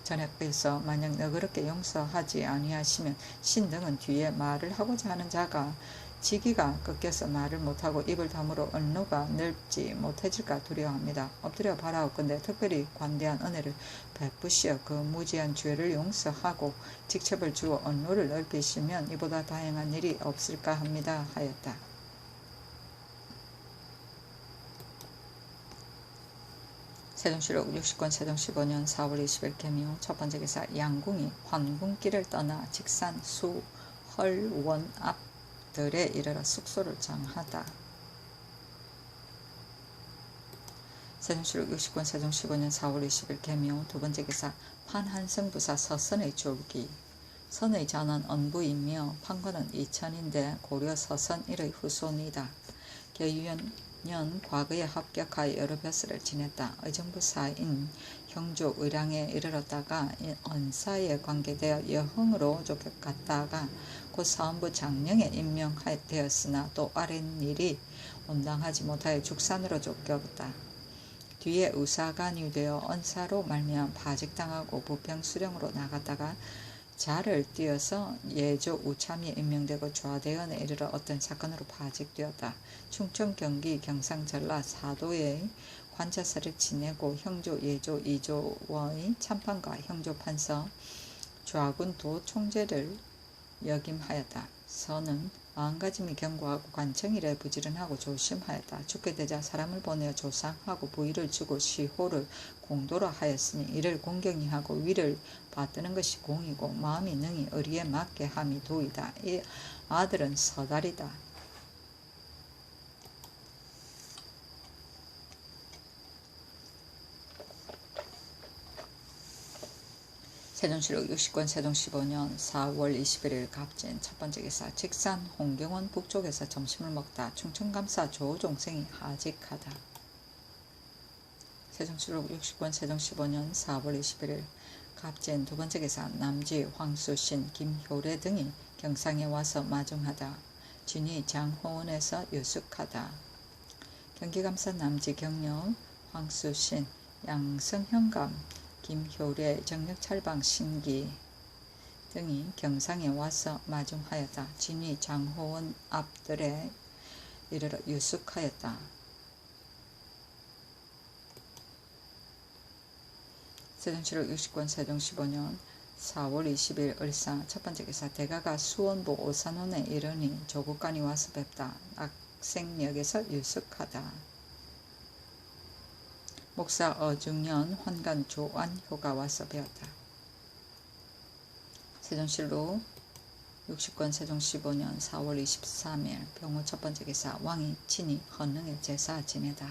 전하께서 만약 너그럽게 용서하지 아니하시면 신 등은 뒤에 말을 하고자 하는 자가 지기가 꺾여서 말을 못하고 입을 다물어 언노가 넓지 못해질까 두려워합니다. 엎드려 바라옵건대 특별히 관대한 은혜를 베푸시어 그 무지한 죄를 용서하고 직첩을 주어 언노를 넓히시면 이보다 다행한 일이 없을까 합니다 하였다. 세종실록 60권 세종 15년 4월 20일 개묘 첫번째 기사 양궁이 환궁길을 떠나 직산 수 헐원 앞 들에 이르러 숙소를 정하다. 세종실록 60권 세종 15년 4월 20일 개묘 두번째 기사 판한성부사 서선의 졸기. 선의 자는 언부이며 판관은 이천인데 고려 서선 일의 후손이다. 계유년 과거에 합격하여 여러 벼슬을 지냈다. 의정부사인 형조 의량에 이르렀다가 언사에 관계되어 여흥으로 쫓겨갔다가 곧 사헌부 장령에 임명되었으나 또 아랫일이 온당하지 못하여 죽산으로 쫓겨갔다. 뒤에 의사관이 되어 언사로 말미암아 파직당하고 부평수령으로 나갔다가 자를 띄어서 예조 우참에 임명되고 좌대원에 이르러 어떤 사건으로 파직되었다. 충청 경기 경상 전라 사도의 관자사를 지내고 형조 예조 이조의 참판과 형조 판서 좌군 도 총재를 역임하였다. 서는 마음가짐이 견고하고 관청일에 부지런하고 조심하였다. 죽게 되자 사람을 보내어 조상하고 부위를 주고 시호를 공도로 하였으니 이를 공경히 하고 위를 받드는 것이 공이고 마음이 능히 의리에 맞게 함이 도이다. 이 아들은 서달이다. 세종실록 60권 세종 15년 4월 21일 갑진 첫번째 기사 직산 홍경원 북쪽에서 점심을 먹다 충청감사 조종생이 하직하다. 세종실록 60권 세종 15년 4월 21일 갑진 두번째 기사 남지 황수신 김효래 등이 경상에 와서 마중하다. 진위 장호원에서 유숙하다. 경기감사 남지 경력 황수신 양성현감 김효래 정력찰방 신기 등이 경상에 와서 마중하였다. 진위 장호원 앞들에 이르러 유숙하였다. 세종실록 60권 세종 15년 4월 20일 을사 첫번째 기사 대가가 수원부 오산원에 이르니 조국간이 와서 뵙다. 학생역에서 유숙하다. 목사 어중연 환관 조안효가 와서 배웠다. 세종실록 60권 세종 15년 4월 23일 병호 첫 번째 기사 왕이 친히 헌능의 제사 지내다.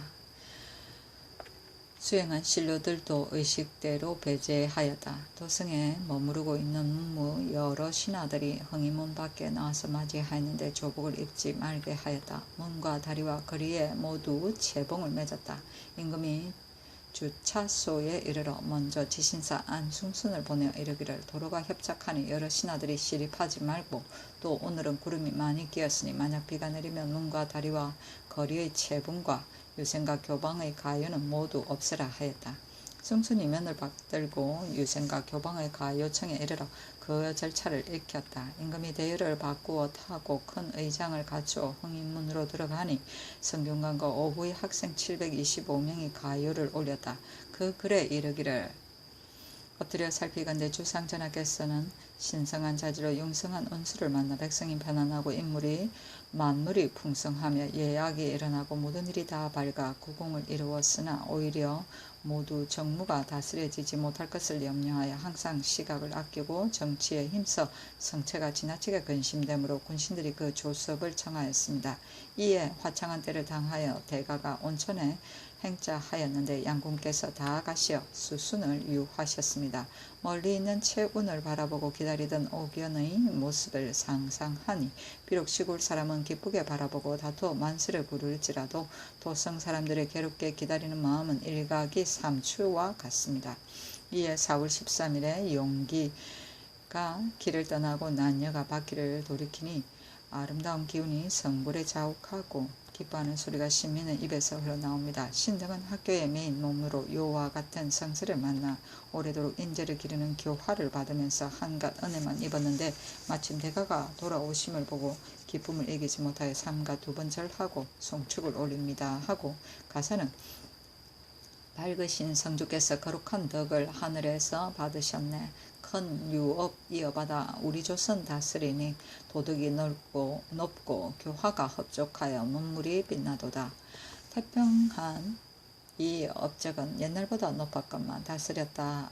수행한 신료들도 의식대로 배제하였다. 도성에 머무르고 있는 문무 여러 신하들이 흥의문 밖에 나와서 맞이하였는데 조복을 입지 말게 하였다. 문과 다리와 거리에 모두 채봉을 맺었다. 임금이 주차소에 이르러 먼저 지신사 안승순을 보내어 이르기를 도로가 협착하니 여러 신하들이 시립하지 말고 또 오늘은 구름이 많이 끼었으니 만약 비가 내리면 문과 다리와 거리의 채봉과 유생과 교방의 가요는 모두 없애라 하였다. 승순이 면을 받들고 유생과 교방의 가요청에 이르러 그 절차를 익혔다. 임금이 대열을 바꾸어 타고 큰 의장을 갖추어 흥인문으로 들어가니 성균관과 오부의 학생 725명이 가요를 올렸다. 그 글에 이르기를 엎드려 살피건대 주상전하께서는 신성한 자지로 융성한 운수를 만나 백성이 편안하고 만물이 풍성하며 예약이 일어나고 모든 일이 다 밝아 구공을 이루었으나 오히려 모두 정무가 다스려지지 못할 것을 염려하여 항상 시각을 아끼고 정치에 힘써 성체가 지나치게 근심되므로 군신들이 그 조섭을 청하였습니다. 이에 화창한 때를 당하여 대가가 온천에 행자하였는데 양군께서 다 가시어 수순을 유하셨습니다. 멀리 있는 채운을 바라보고 기다리던 옥연의 모습을 상상하니 비록 시골 사람은 기쁘게 바라보고 다투어 만세를 부를지라도 도성 사람들의 괴롭게 기다리는 마음은 일각이삼추와 같습니다. 이에 4월 13일에 용기가 길을 떠나고 난녀가 바퀴를 돌이키니 아름다운 기운이 성불에 자욱하고 기뻐하는 소리가 신민의 입에서 흘러나옵니다. 신등은 학교의 메인 몸으로 요와 같은 성세를 만나 오래도록 인재를 기르는 교화를 받으면서 한갓 은혜만 입었는데 마침 대가가 돌아오심을 보고 기쁨을 이기지 못하여 삼가 두 번 절하고 송축을 올립니다. 하고 가사는 밝으신 성주께서 거룩한 덕을 하늘에서 받으셨네. 큰 유업 이어받아 우리 조선 다스리니 도덕이 높고 교화가 흡족하여 문물이 빛나도다. 태평한 이 업적은 옛날보다 높았건만 다스렸다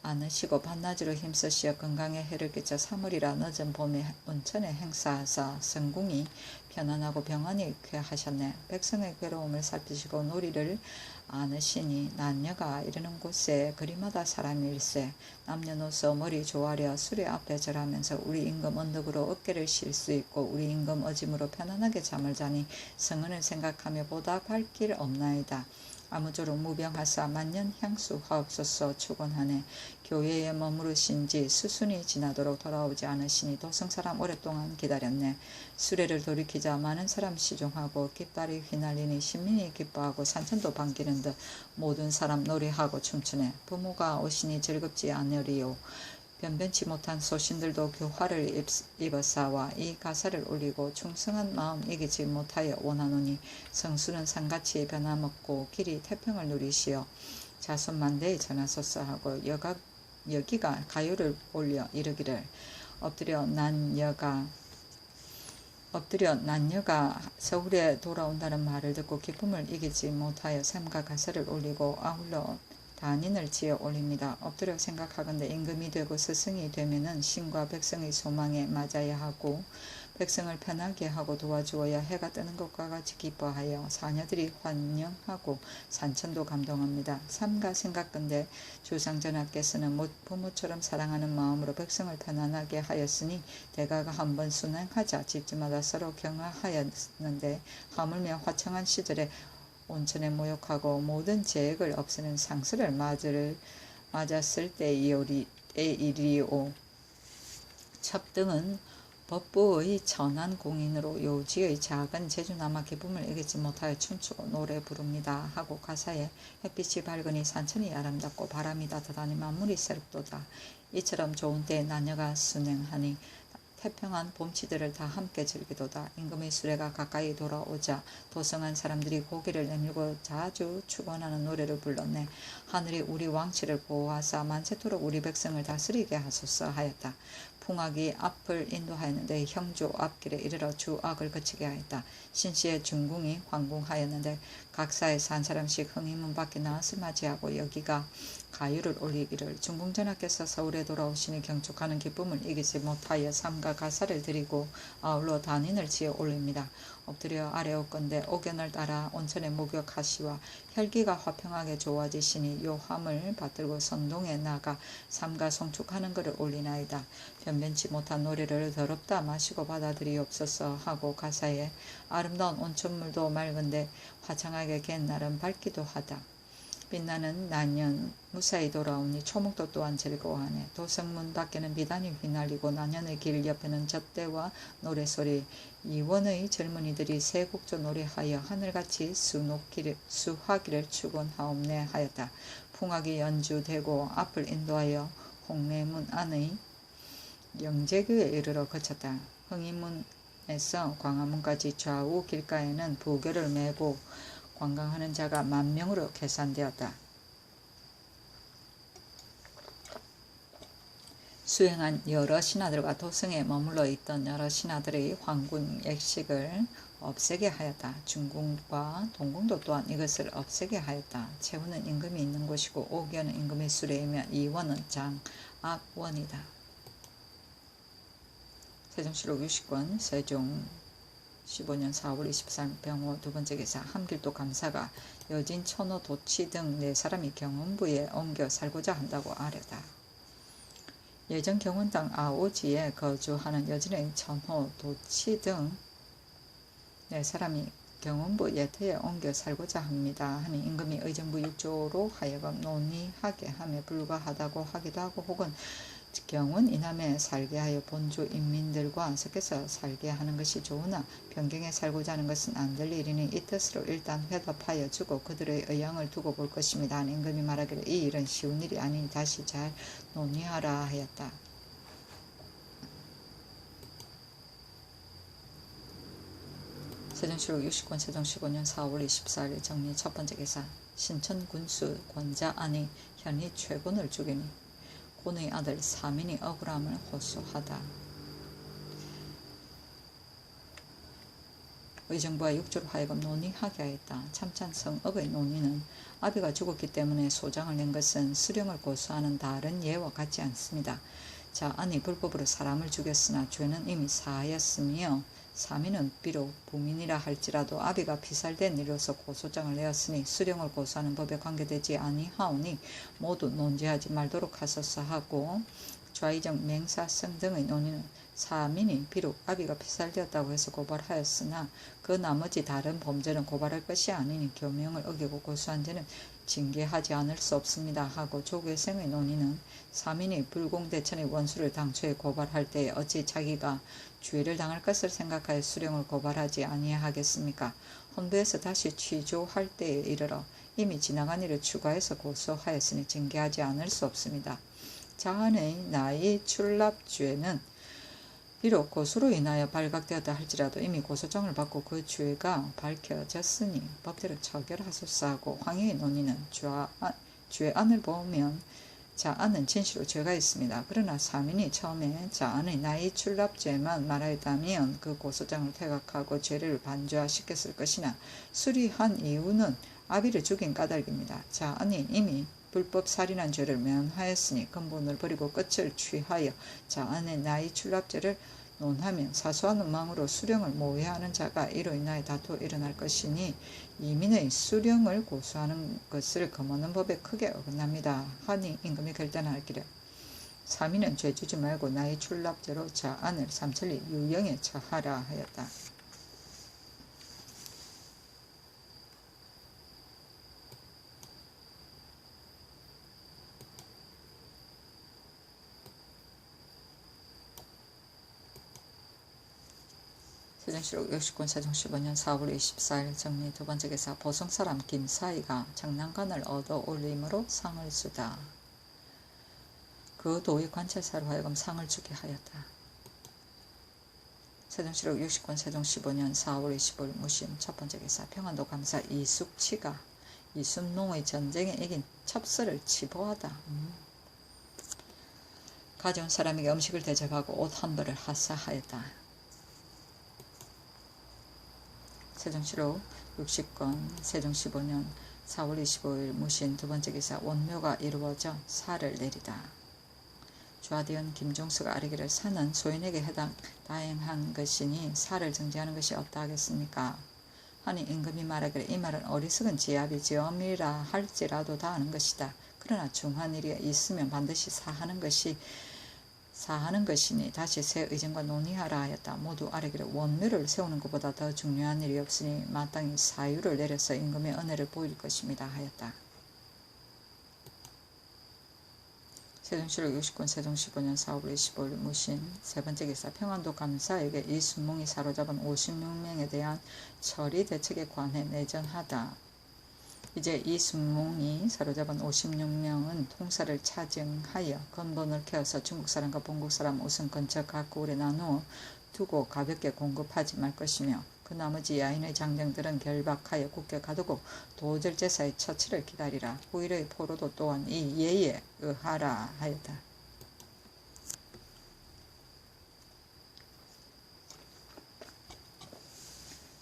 않으시고 반나지로 힘쓰시어 건강에 해를 끼쳐 3월이라 늦은 봄에 온천에 행사하사 성궁이 편안하고 병안이 쾌하셨네. 백성의 괴로움을 살피시고 놀이를 않으시니 난녀가 이르는 곳에 거리마다 사람일세. 남녀노소 머리 조아려 수레 앞에 절하면서 우리 임금 언덕으로 어깨를 실 수 있고 우리 임금 어짐으로 편안하게 잠을 자니 성은을 생각하며 보다 갈 길 없나이다. 아무쪼록 무병하사 만년 향수하옵소서 축원하네. 교회에 머무르신 지 수순이 지나도록 돌아오지 않으시니 도성사람 오랫동안 기다렸네. 수레를 돌이키자 많은 사람 시종하고 깃발이 휘날리니 신민이 기뻐하고 산천도 반기는 듯 모든 사람 노래하고 춤추네. 부모가 오시니 즐겁지 않으리요. 변변치 못한 소신들도 교화를 입어사와 이 가사를 올리고 충성한 마음 이기지 못하여 원하노니 성수는 산같이 변화먹고 길이 태평을 누리시어 자손만대에 전하소서 하고 여기가 가요를 올려 이르기를 엎드려 난녀가 서울에 돌아온다는 말을 듣고 기쁨을 이기지 못하여 삼가 가사를 올리고 아울러 단인을 지어 올립니다. 엎드려 생각하건대 임금이 되고 스승이 되면은 신과 백성의 소망에 맞아야 하고 백성을 편하게 하고 도와주어야 해가 뜨는 것과 같이 기뻐하여 사녀들이 환영하고 산천도 감동합니다. 삼가 생각건대 주상전하께서는 부모처럼 사랑하는 마음으로 백성을 편안하게 하였으니 대가가 한번 순행하자 집집마다 서로 경화하였는데 하물며 화창한 시절에 온천에 모욕하고 모든 재액을 없애는 상수를 맞았을 때의 일이오. 첩등은 법부의 전한 공인으로 요지의 작은 제주남아 기쁨을 이기지 못하여 춤추고 노래 부릅니다. 하고 가사에 햇빛이 밝으니 산천이 아름답고 바람이 따뜻하니 만물이 새롭도다. 이처럼 좋은 때에 나녀가 순행하니 태평한 봄치들을 다 함께 즐기도다. 임금의 수레가 가까이 돌아오자 도성한 사람들이 고개를 내밀고 자주 축원하는 노래를 불렀네. 하늘이 우리 왕치를 보호하사 만세토록 우리 백성을 다스리게 하소서 하였다. 풍악이 앞을 인도하였는데 형주 앞길에 이르러 주 악을 그치게 하였다. 신시의 중궁이 황궁하였는데 각사에서 한 사람씩 흥임문 밖에 나왔을 맞이하고 여기가 가유를 올리기를 중궁전하께서 서울에 돌아오시니 경축하는 기쁨을 이기지 못하여 삼가 가사를 드리고 아울러 단인을 지어 올립니다. 엎드려 아래옵건대 옥연을 따라 온천에 목욕하시와 혈기가 화평하게 좋아지시니 요함을 받들고 선동에 나가 삼가 송축하는 것을 올리나이다. 변변치 못한 노래를 더럽다 마시고 받아들이옵소서 하고 가사에 아름다운 온천물도 맑은데 화창하게 갠 날은 밝기도 하다. 빛나는 난연 무사히 돌아오니 초목도 또한 즐거워하네. 도성문 밖에는 비단이 휘날리고 난연의 길 옆에는 젖대와 노래소리 이원의 젊은이들이 새곡조 노래하여 하늘같이 수화기를 추곤하옵네 하였다. 풍악이 연주되고 앞을 인도하여 홍례문 안의 영재교에 이르러 거쳤다. 흥인문에서 광화문까지 좌우 길가에는 부교를 메고 관광하는 자가 10,000명으로 계산되었다. 수행한 여러 신하들과 도성에 머물러 있던 여러 신하들의 황군 액식을 없애게 하였다. 중궁과 동궁도 또한 이것을 없애게 하였다. 채우는 임금이 있는 곳이고 오견은 임금의 수레이며 이원은 장악원이다. 세종실록 60권 세종 15년 4월 23일 병호 두번째 기사 함길도 감사가 여진 천호 도치 등 4사람이 경원부에 옮겨 살고자 한다고 아뢰다. 예전 경원 땅 아오지에 거주하는 여진의 천호 도치 등 4사람이 경원부 예태에 옮겨 살고자 합니다. 하니 임금이 의정부 6조로 하여금 논의하게 함에 불과하다고 하기도 하고 혹은 경원 이남에 살게 하여 본주 인민들과 섞여서 살게 하는 것이 좋으나 변경에 살고자 하는 것은 안 될 일이니 이 뜻으로 일단 회답하여 주고 그들의 의향을 두고 볼 것입니다. 임금이 말하기를 이 일은 쉬운 일이 아니니 다시 잘 논의하라 하였다. 세종실록 60권 세종 15년 4월 24일 정리 첫번째 기사 신천군수 권자안이 현이 최군을 죽이니 군의 아들 사민이 억울함을 호소하다. 의정부와 육조로 하여금 논의하게 하였다. 참찬성업의 논의는 아비가 죽었기 때문에 소장을 낸 것은 수령을 고소하는 다른 예와 같지 않습니다. 자안이 불법으로 사람을 죽였으나 죄는 이미 사하였으며 사민은 비록 부민이라 할지라도 아비가 피살된 일로서 고소장을 내었으니 수령을 고소하는 법에 관계되지 아니하오니 모두 논제하지 말도록 하소서 하고 좌의정 맹사성 등의 논의는 사민이 비록 아비가 피살되었다고 해서 고발하였으나 그 나머지 다른 범죄는 고발할 것이 아니니 교명을 어기고 고소한 죄는 징계하지 않을 수 없습니다 하고 조계생의 논의는 사민이 불공대천의 원수를 당초에 고발할 때에 어찌 자기가 죄를 당할 것을 생각하여 수령을 고발하지 아니하겠습니까? 헌부에서 다시 취조할 때에 이르러 이미 지나간 일을 추가해서 고소하였으니 징계하지 않을 수 없습니다. 자한의 나이 출납죄는 비록 고소로 인하여 발각되었다 할지라도 이미 고소장을 받고 그 죄가 밝혀졌으니 법대로 처결하소서 하고 황해의 논의는 죄안을 보면 자안은 진실로 죄가 있습니다. 그러나 사민이 처음에 자안의 나이 출납죄만 말하였다면 그 고소장을 퇴각하고 죄를 반주화시켰을 것이나 수리한 이유는 아비를 죽인 까닭입니다. 자안이 이미 불법 살인한 죄를 면하였으니 근본을 버리고 끝을 취하여 자안의 나이 출납죄를 논하면 사소한 음망으로 수령을 모해하는 자가 이로 인하여 다투어 일어날 것이니 이민의 수령을 고소하는 것을 금하는 법에 크게 어긋납니다. 하니 임금이 결단하기를 사민은 죄주지 말고 나이 출납죄로 자안을 삼천리 유형에 처하라 하였다. 세종실록 60권 세종 15년 4월 24일 정리 두번째 기사 보성사람 김사이가 장난관을 얻어 올림으로 상을 주다. 그 도의 관찰사로 하여금 상을 주게 하였다. 세종실록 60권 세종 15년 4월 25일 무심 첫번째 기사 평안도 감사 이숙치가 이순농의 전쟁에 이긴 첩서를 치보하다. 가져온 사람에게 음식을 대접하고 옷 한 벌을 하사하였다. 세종시록 60권 세종 15년 4월 25일 무신 두 번째 기사 원묘가 이루어져 사를 내리다. 좌대원 김종수가 아뢰기를 사는 소인에게 다행한 것이니 사를 정지하는 것이 없다 하겠습니까? 하니 임금이 말하기를 이 말은 어리석은 지압이 지엄이라 할지라도 다 하는 것이다. 그러나 중한 일이 있으면 반드시 사하는 것이니 다시 새 의정과 논의하라 하였다. 모두 아뢰기를 원묘를 세우는 것보다 더 중요한 일이 없으니 마땅히 사유를 내려서 임금의 은혜를 보일 것입니다 하였다. 세종시록 60권 세종 15년 4월 25일 무신 세 번째 기사 평안도 감사에게 이순몽이 사로잡은 56명에 대한 처리 대책에 관해 내전하다. 이제 이순몽이 사로잡은 56명은 통사를 차증하여 근본을 캐어서 중국 사람과 본국 사람 우선 근처 각국에 나누어 두고 가볍게 공급하지 말 것이며 그 나머지 야인의 장정들은 결박하여 국교에 가두고 도절제사의 처치를 기다리라. 후일의 포로도 또한 이 예에 의하라 하였다.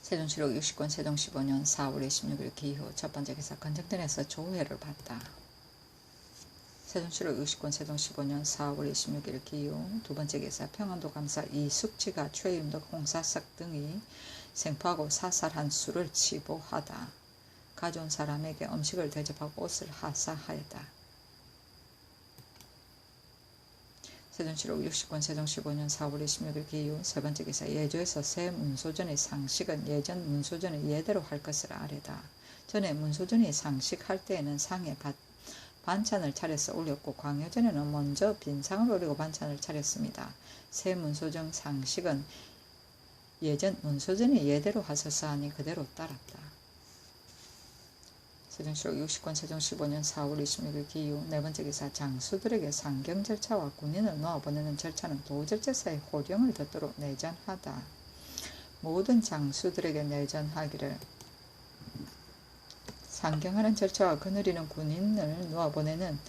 세종시록 60권 세종 15년 4월 26일 기후 첫 번째 기사 건정전에서 조회를 받다. 세종시록 60권 세종 15년 4월 26일 기후 두 번째 기사 평안도 감사 이숙지가 최윤덕 홍사석 등이 생포하고 사살한 수를 치보하다. 가져온 사람에게 음식을 대접하고 옷을 하사하였다. 세종시록 60권 세종 15년 4월 26일 기후 세 번째 기사 예조에서 새 문소전의 상식은 예전 문소전의 예대로 할 것을 아뢰다. 전에 문소전이 상식할 때에는 상에 반찬을 차려서 올렸고 광효전에는 먼저 빈상을 올리고 반찬을 차렸습니다. 새 문소정 상식은 예전 문소전의 예대로 하소서 하니 그대로 따랐다. 세종시록 60권 세종 15년 4월 26일 기후 네 번째 기사 장수들에게 상경 절차와 군인을 놓아보내는 절차는 도절제사의 호령을 듣도록 내전하다. 모든 장수들에게 내전하기를 상경하는 절차와 거느리는 군인을 놓아보내는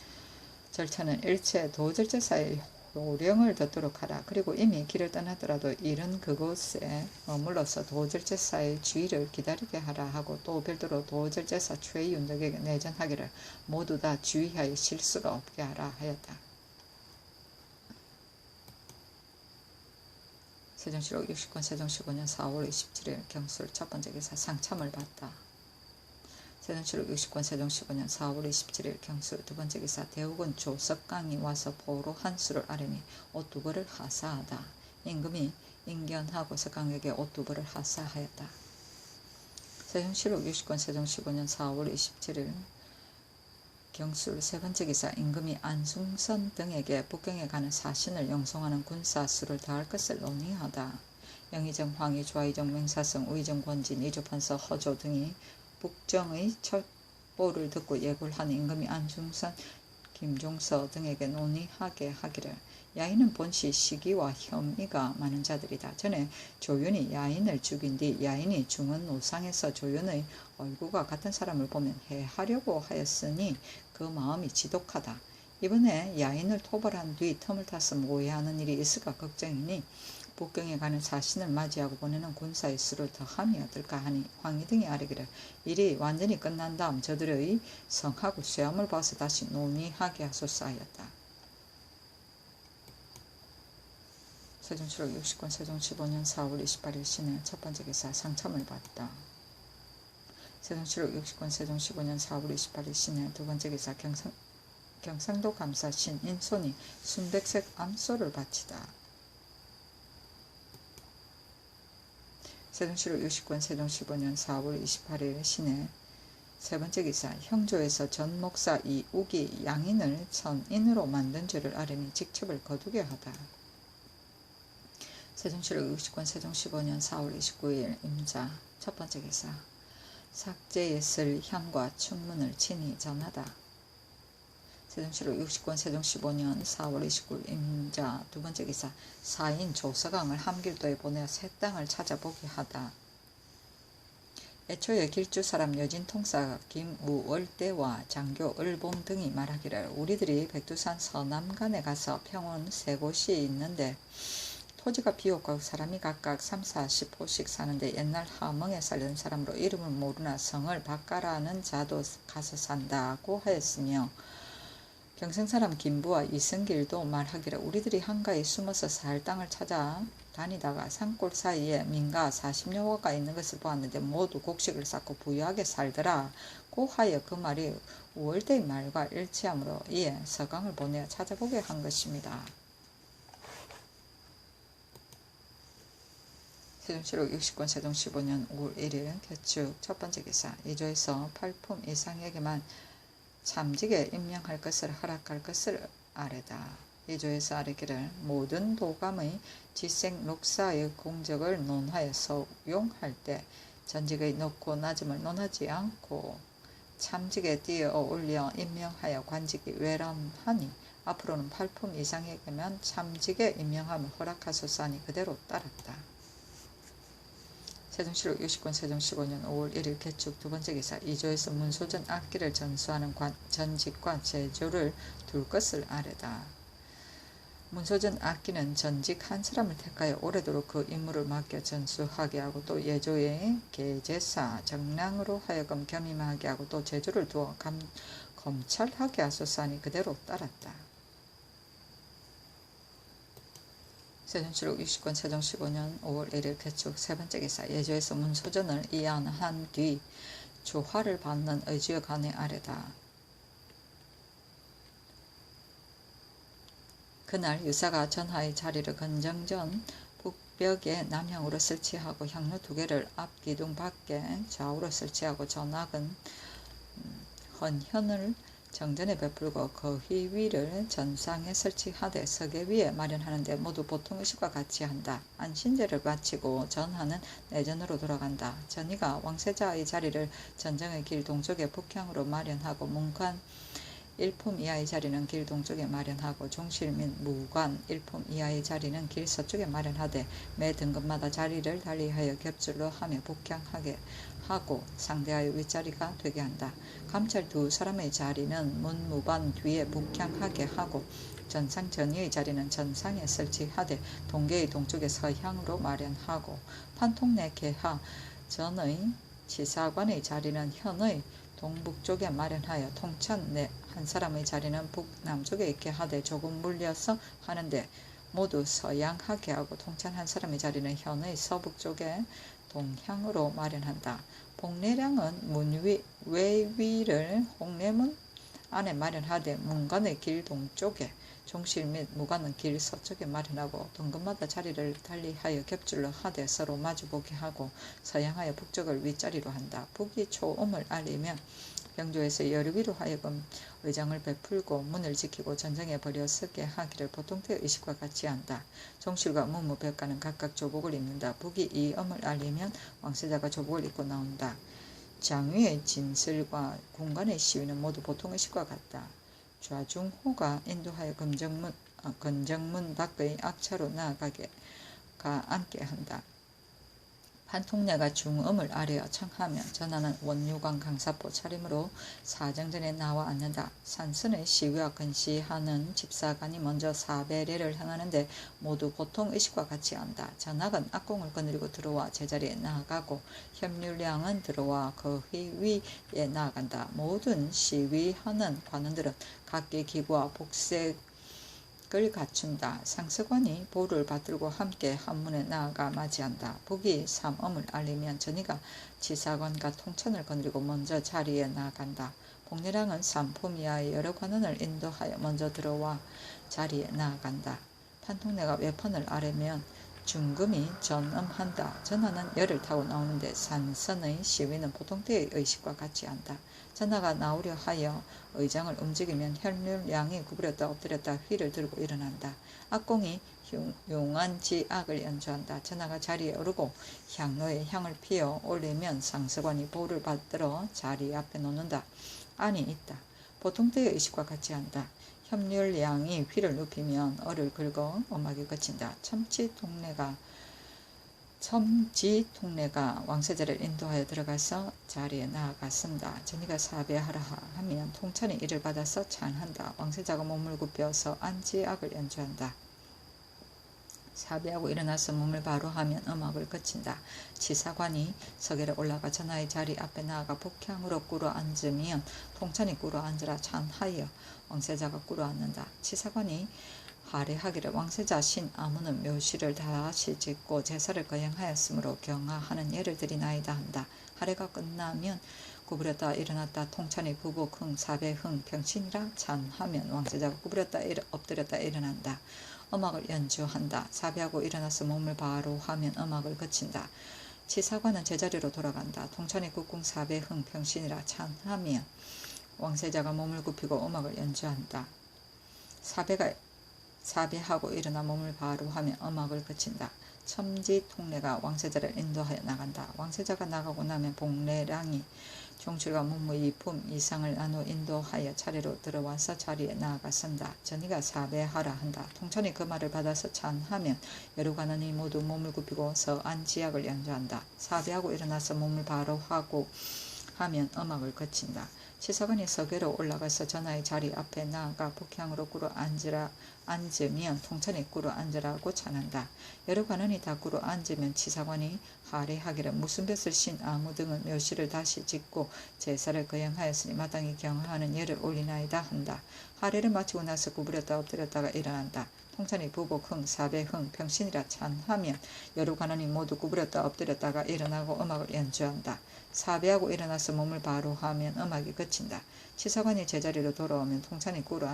절차는 일체 도절제사의 호령을 듣도록 하라. 그리고 이미 길을 떠나더라도 이른 그곳에 머물러서 도절제사의 주의를 기다리게 하라 하고 또 별도로 도절제사 최윤덕에게 내전하기를 모두 다 주의하여 실수가 없게 하라 하였다. 세종시록 60권 세종 15년 4월 27일 경술 첫 번째 기사 상참을 받다. 세종시록 60권 세종 15년 4월 27일 경수 두 번째 기사 대우군 조석강이 와서 포로 한 수를 아뢰니 옷 두 벌을 하사하다. 임금이 인견하고 석강에게 옷 두 벌을 하사하였다. 세종시록 60권 세종 15년 4월 27일 경술 세 번째 기사 임금이 안중선 등에게 북경에 가는 사신을 영송하는 군사 수를 더할 것을 논의하다. 영의정, 황희, 좌의정, 맹사성, 우의정, 권진, 이조판서, 허조 등이 북정의 첩보를 듣고 예고를 한 임금이 안중선, 김종서 등에게 논의하게 하기를 야인은 본시 시기와 혐의가 많은 자들이다. 전에 조윤이 야인을 죽인 뒤 야인이 중은 노상에서 조윤의 얼굴과 같은 사람을 보면 해하려고 하였으니 그 마음이 지독하다. 이번에 야인을 토벌한 뒤 틈을 타서 모해하는 일이 있을까 걱정이니 북경에 가는 사신을 맞이하고 보내는 군사의 수를 더함이 어떨까 하니 황희 등이 아뢰기를 일이 완전히 끝난 다음 저들의 성하고 쇠함을 봐서 다시 논의하게 하소서 하였다. 세종시록 60권 세종 15년 4월 28일 신해 첫 번째 기사 상참을 받다. 세종시록 60권 세종 15년 4월 28일 신해 두 번째 기사 경상도 감사 신인손이 순백색 암소를 바치다. 세종시록 60권 세종 15년 4월 28일 신해 세 번째 기사 형조에서 전 목사 이욱이 양인을 천인으로 만든 죄를 아뢰니 직첩을 거두게 하다. 세종시록 60권 세종 15년 4월 29일 임자 첫 번째 기사 삭제에 쓸 향과 춘문을 친히 전하다. 세종시록 60권 세종 15년 4월 29일 임자 두 번째 기사 사인 조서강을 함길도에 보내어 새 땅을 찾아보게 하다. 애초에 길주 사람 여진통사 김우월대와 장교 을봉 등이 말하기를 우리들이 백두산 서남간에 가서 평원 세 곳이 있는데 토지가 비옥하고 사람이 각각 3, 40호씩 사는데 옛날 함흥에 살던 사람으로 이름을 모르나 성을 바꿔라는 자도 가서 산다고 하였으며 경상사람 김부와 이승길도 말하기를 우리들이 한가에 숨어서 살 땅을 찾아 다니다가 산골 사이에 민가 40여 호가 있는 것을 보았는데 모두 곡식을 쌓고 부유하게 살더라고 하여 그 말이 우월대의 말과 일치하므로 이에 서강을 보내어 찾아보게 한 것입니다. 세종실록 60권 세종 15년 5월 1일 개축 첫번째 기사 2조에서 8품 이상에게만 참직에 임명할 것을 허락할 것을 아래다. 2조에서 아래기를 모든 도감의 지생 녹사의 공적을 논하여 소용할 때 전직의 높고 낮음을 논하지 않고 참직에 띄어 올려 임명하여 관직이 외람하니 앞으로는 8품 이상에게만 참직에 임명함을 허락하소서 하니 그대로 따랐다. 세종실록 60권 세종 15년 5월 1일 개축 두번째 기사 2조에서 문소전 악기를 전수하는 전직과 제조를 둘 것을 아래다. 문소전 악기는 전직 한 사람을 택하여 오래도록 그 임무를 맡겨 전수하게 하고 또 예조의 계제사 정랑으로 하여금 겸임하게 하고 또 제조를 두어 검찰하게 하소서 하니 그대로 따랐다. 세종실록 60권 세종 15년 5월 1일 개축 세번째 기사 예조에서 문소전을 이안한 뒤 조화를 받는 의지에 관해 아래다. 그날 유사가 전하의 자리를 건정전 북벽에 남향으로 설치하고 향로 2개를 앞기둥 밖에 좌우로 설치하고 전악은 헌현을 정전에 베풀고 거휘 위를 전상에 설치하되 서계 위에 마련하는데 모두 보통 의식과 같이 한다. 안신제를 마치고 전하는 내전으로 돌아간다. 전이가 왕세자의 자리를 전정의 길 동쪽에 북향으로 마련하고 문관 1품 이하의 자리는 길 동쪽에 마련하고 종실 및 무관 1품 이하의 자리는 길 서쪽에 마련하되 매 등급마다 자리를 달리하여 겹줄로 하며 북향하게 하고 상대하여 윗자리가 되게 한다. 감찰 2사람의 자리는 문무반 뒤에 북향하게 하고 전상 전위의 자리는 전상에 설치하되 동계의 동쪽에 서향으로 마련하고 판통내 계하 전의 지사관의 자리는 현의 동북쪽에 마련하여 통찬 내 한 사람의 자리는 북남쪽에 있게 하되 조금 물려서 하는데 모두 서양하게 하고 통찬 한 사람의 자리는 현의 서북쪽에 동향으로 마련한다. 복례량은 문 외위를 홍례문 안에 마련하되 문관의 길 동쪽에 종실 및 무관은 길 서쪽에 마련하고 등급마다 자리를 달리하여 겹줄로 하되 서로 마주보게 하고 서양하여 북쪽을 윗자리로 한다. 북이 초음을 알리면 병조에서 여류위로 하여금 의장을 베풀고 문을 지키고 전쟁에 버려 서게 하기를 보통때 의식과 같이 한다. 종실과 문무백관은 각각 조복을 입는다. 북이 이 음을 알리면 왕세자가 조복을 입고 나온다. 장위의 진슬과 공간의 시위는 모두 보통 의식과 같다. 좌중호가 인도하여 건정문 밖의 악차로 나아가게 앉게 한다. 판통내가 중음을 아뢰어 청하면 전하는 원유관 강사포 차림으로 사정전에 나와 앉는다. 산선의 시위와 근시하는 집사관이 먼저 사배례를 행하는데 모두 보통 의식과 같이 한다. 전학은 악공을 거느리고 들어와 제자리에 나아가고 협률량은 들어와 거휘 위에 나아간다. 모든 시위하는 관원들은 각기 기구와 복색 을 갖춘다. 상서관이 보를 받들고 함께 한문에 나아가 맞이한다. 북이 삼엄을 알리면 전이가 지사관과 통천을 거느리고 먼저 자리에 나아간다. 복례량은 삼품 이하의 여러 관원을 인도하여 먼저 들어와 자리에 나아간다. 판통내가 외판을 아뢰면 중금이 전음한다. 전하는 열을 타고 나오는데 산선의 시위는 보통 때의 의식과 같이 한다. 전하가 나오려 하여 의장을 움직이면 혈률량이 구부렸다 엎드렸다 휘를 들고 일어난다. 악공이 흉한 지악을 연주한다. 전하가 자리에 오르고 향로에 향을 피워 올리면 상서관이 볼을 받들어 자리 앞에 놓는다. 안이 있다. 보통 때의 의식과 같이 한다. 협률량이 휘를 눕히면 얼을 긁어 음악이 그친다. 참치 동네가 첨지 통례가 왕세자를 인도하여 들어가서 자리에 나아갔습니다. 전이가 사배하라 하면 통천이 이를 받아서 찬한다. 왕세자가 몸을 굽혀서 안지악을 연주한다. 사배하고 일어나서 몸을 바로 하면 음악을 그친다. 치사관이 서계로 올라가 전하의 자리 앞에 나아가 북향으로 꿇어 앉으면 통천이 꿇어 앉으라 찬하여 왕세자가 꿇어 앉는다. 치사관이 하례하기를 왕세자 신 아무는 묘시를 다시 짓고 제사를 거행하였으므로 경하하는 예를 드리나이다 한다. 하례가 끝나면 구부렸다 일어났다 통천이 부복 흥 사배 흥 병신이라 찬하면 왕세자가 구부렸다 엎드렸다 일어난다. 음악을 연주한다. 사배하고 일어나서 몸을 바로 하면 음악을 그친다. 치사관은 제자리로 돌아간다. 통천이 국궁 사배 흥 병신이라 찬하면 왕세자가 몸을 굽히고 음악을 연주한다. 사배하고 일어나 몸을 바로 하며 음악을 그친다. 첨지 통례가 왕세자를 인도하여 나간다. 왕세자가 나가고 나면 복례량이 종실과 문무 이품 이상을 나누어 인도하여 차례로 들어와서 자리에 나아갔습니다. 전이가 사배하라 한다. 통천이 그 말을 받아서 찬하면 여루관원이 모두 몸을 굽히고 서안지악을 연주한다. 사배하고 일어나서 몸을 바로 하고 하면 음악을 그친다. 치사관이 서계로 올라가서 전하의 자리 앞에 나아가 북향으로 꿇어 앉으면 통천이 꿇어 앉으라고 찬한다. 여러 관원이 다 꿇어 앉으면 치사관이 하례하기를 무슨 볕을 신 아무 등은 묘시를 다시 짓고 제사를 거행하였으니 마땅히 경하하는 예를 올리나이다 한다. 하례를 마치고 나서 구부렸다 엎드렸다가 일어난다. 통천이 부복 흥 사배 흥 병신이라 찬하면 여러 관원이 모두 구부렸다 엎드렸다가 일어나고 음악을 연주한다. 사배하고 일어나서 몸을 바로 하면 음악이 그친다. 치사관이 제자리로 돌아오면 통천이 꿇어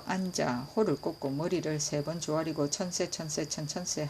앉아 호를 꽂고 머리를 3번 조아리고 천세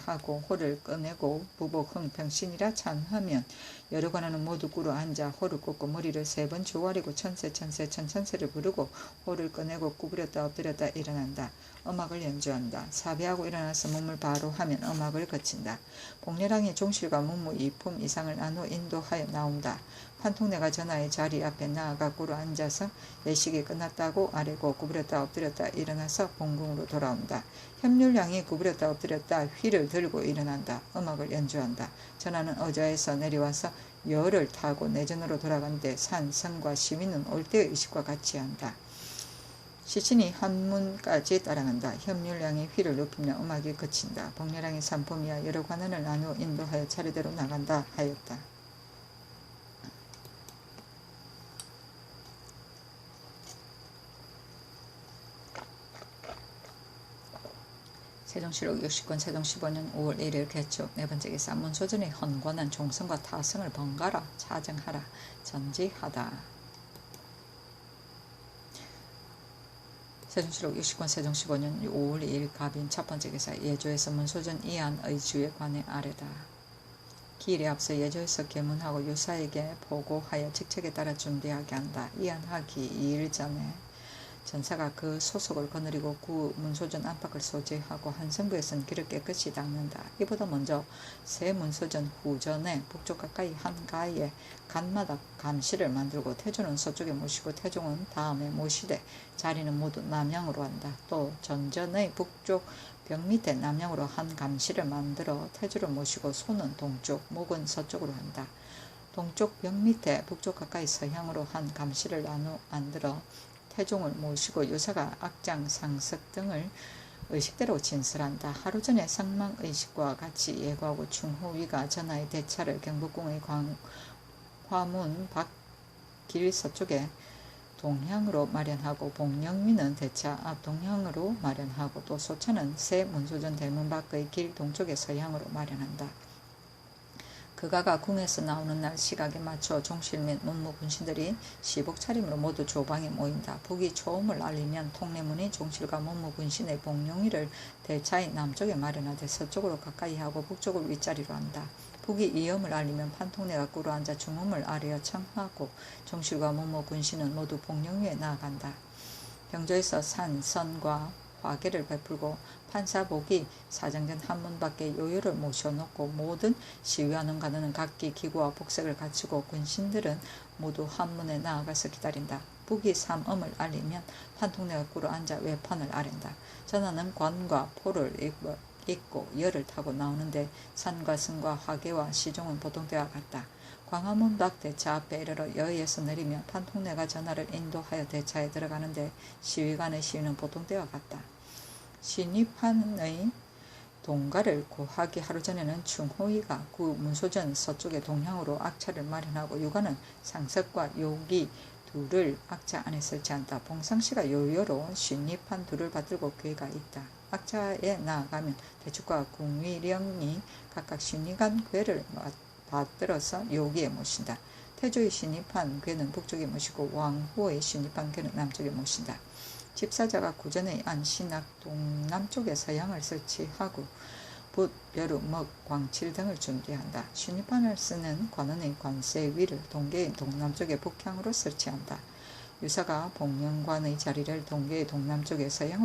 하고 호를 꺼내고 부복 흥 병신이라 찬하면 여러 관원은 모두 꿇어 앉아 호를 꽂고 머리를 3번 조아리고 천세를 부르고 호를 꺼내고 구부렸다 엎드렸다 일어난다. 음악을 연주한다. 사배하고 일어나서 몸을 바로 하면 음악을 그친다. 복례랑이 종실과 문무 이품 이상을 나누어 인도하여 나온다. 판통내가 전하의 자리 앞에 나아가 꿇어 앉아서 예식이 끝났다고 아뢰고 구부렸다 엎드렸다 일어나서 본궁으로 돌아온다. 협률량이 구부렸다 엎드렸다 휘를 들고 일어난다. 음악을 연주한다. 전하는 의자에서 내려와서 열을 타고 내전으로 돌아간데 산, 성과 시민은 올 때의 의식과 같이 한다. 시신이 한문까지 따라간다. 협률량이 휘를 높이며 음악이 그친다. 복례량이 산품이야 여러 관원을 나누어 인도하여 차례대로 나간다 하였다. 세종실록 60권 세종 15년 5월 1일 개축. 네 번째 기사. 문소전의 헌권은 종성과 타성을 번갈아 차정하라 전지하다. 세종실록 60권 세종 15년 5월 2일 갑인. 첫 번째 기사. 예조에서 문소전 이안의 주에 관해 아래다. 기일에 앞서 예조에서 계문하고 유사에게 보고하여 직책에 따라 준비하게 한다. 이안하기 2일 전에 전사가 그 소속을 거느리고 구 문소전 안팎을 소지하고 한성부에서는 길을 깨끗이 닦는다. 이보다 먼저 새 문소전 후전에 북쪽 가까이 한 가에 간마다 감시를 만들고 태조는 서쪽에 모시고 태종은 다음에 모시되 자리는 모두 남향으로 한다. 또 전전의 북쪽 벽 밑에 남향으로 한 감시를 만들어 태조를 모시고 소는 동쪽, 목은 서쪽으로 한다. 동쪽 벽 밑에 북쪽 가까이 서향으로 한 감시를 만들어 태종을 모시고 유사가 악장, 상석 등을 의식대로 진술한다. 하루 전에 상망의식과 같이 예고하고 충후위가 전하의 대차를 경복궁의 화문 밖길 서쪽에 동향으로 마련하고 복령위는 대차 앞 동향으로 마련하고 또 소차는 새 문소전 대문 밖의 길 동쪽에 서향으로 마련한다. 그가가 궁에서 나오는 날 시각에 맞춰 종실 및 문무 군신들이 시복 차림으로 모두 조방에 모인다. 북이 초음을 알리면 통례문이 종실과 문무 군신의 복룡위를 대차의 남쪽에 마련하되 서쪽으로 가까이 하고 북쪽을 윗자리로 한다. 북이 이음을 알리면 판통내가 꿇어 앉아 중음을 아뢰어 청하고 종실과 문무 군신은 모두 복룡위에 나아간다. 경조에서 산, 선과 화계를 베풀고 판사복이 사정된 한문 밖에 요요를 모셔놓고 모든 시위하는 관원은 각기 기구와 복색을 갖추고 군신들은 모두 한문에 나아가서 기다린다. 북이 삼음을 알리면 판통내가 꿇어 앉아 외판을 아랜다. 전하는 관과 포를 입고 열을 타고 나오는데 산과 승과 화계와 시종은 보통 때와 같다. 광화문 박대차 앞에 이르러 여의에서 내리며 판통내가 전하를 인도하여 대차에 들어가는데 시위관의 시위는 보통 때와 같다. 신입판의 동가를 고하기 하루 전에는 충호위가 구 문소전 서쪽의 동향으로 악차를 마련하고 유가는 상석과 요기 둘을 악차 안에 설치한다. 봉상씨가 요요로 신입판 둘을 받들고 괴가 있다. 악차에 나아가면 대축과 궁위령이 각각 신입관 괴를 받들어서 요기에 모신다. 태조의 신입한 괴는 북쪽에 모시고 왕후의 신입한 괴는 남쪽에 모신다. 집사자가 구전의 안 신악 동남쪽에 서양을 설치하고 붓, 벼루, 먹, 광칠 등을 준비한다. 신입판을 쓰는 관원의 관세 위를 동계의 동남쪽에 북향으로 설치한다. 유사가 복령관의 자리를 동계의 동남쪽에 서양으로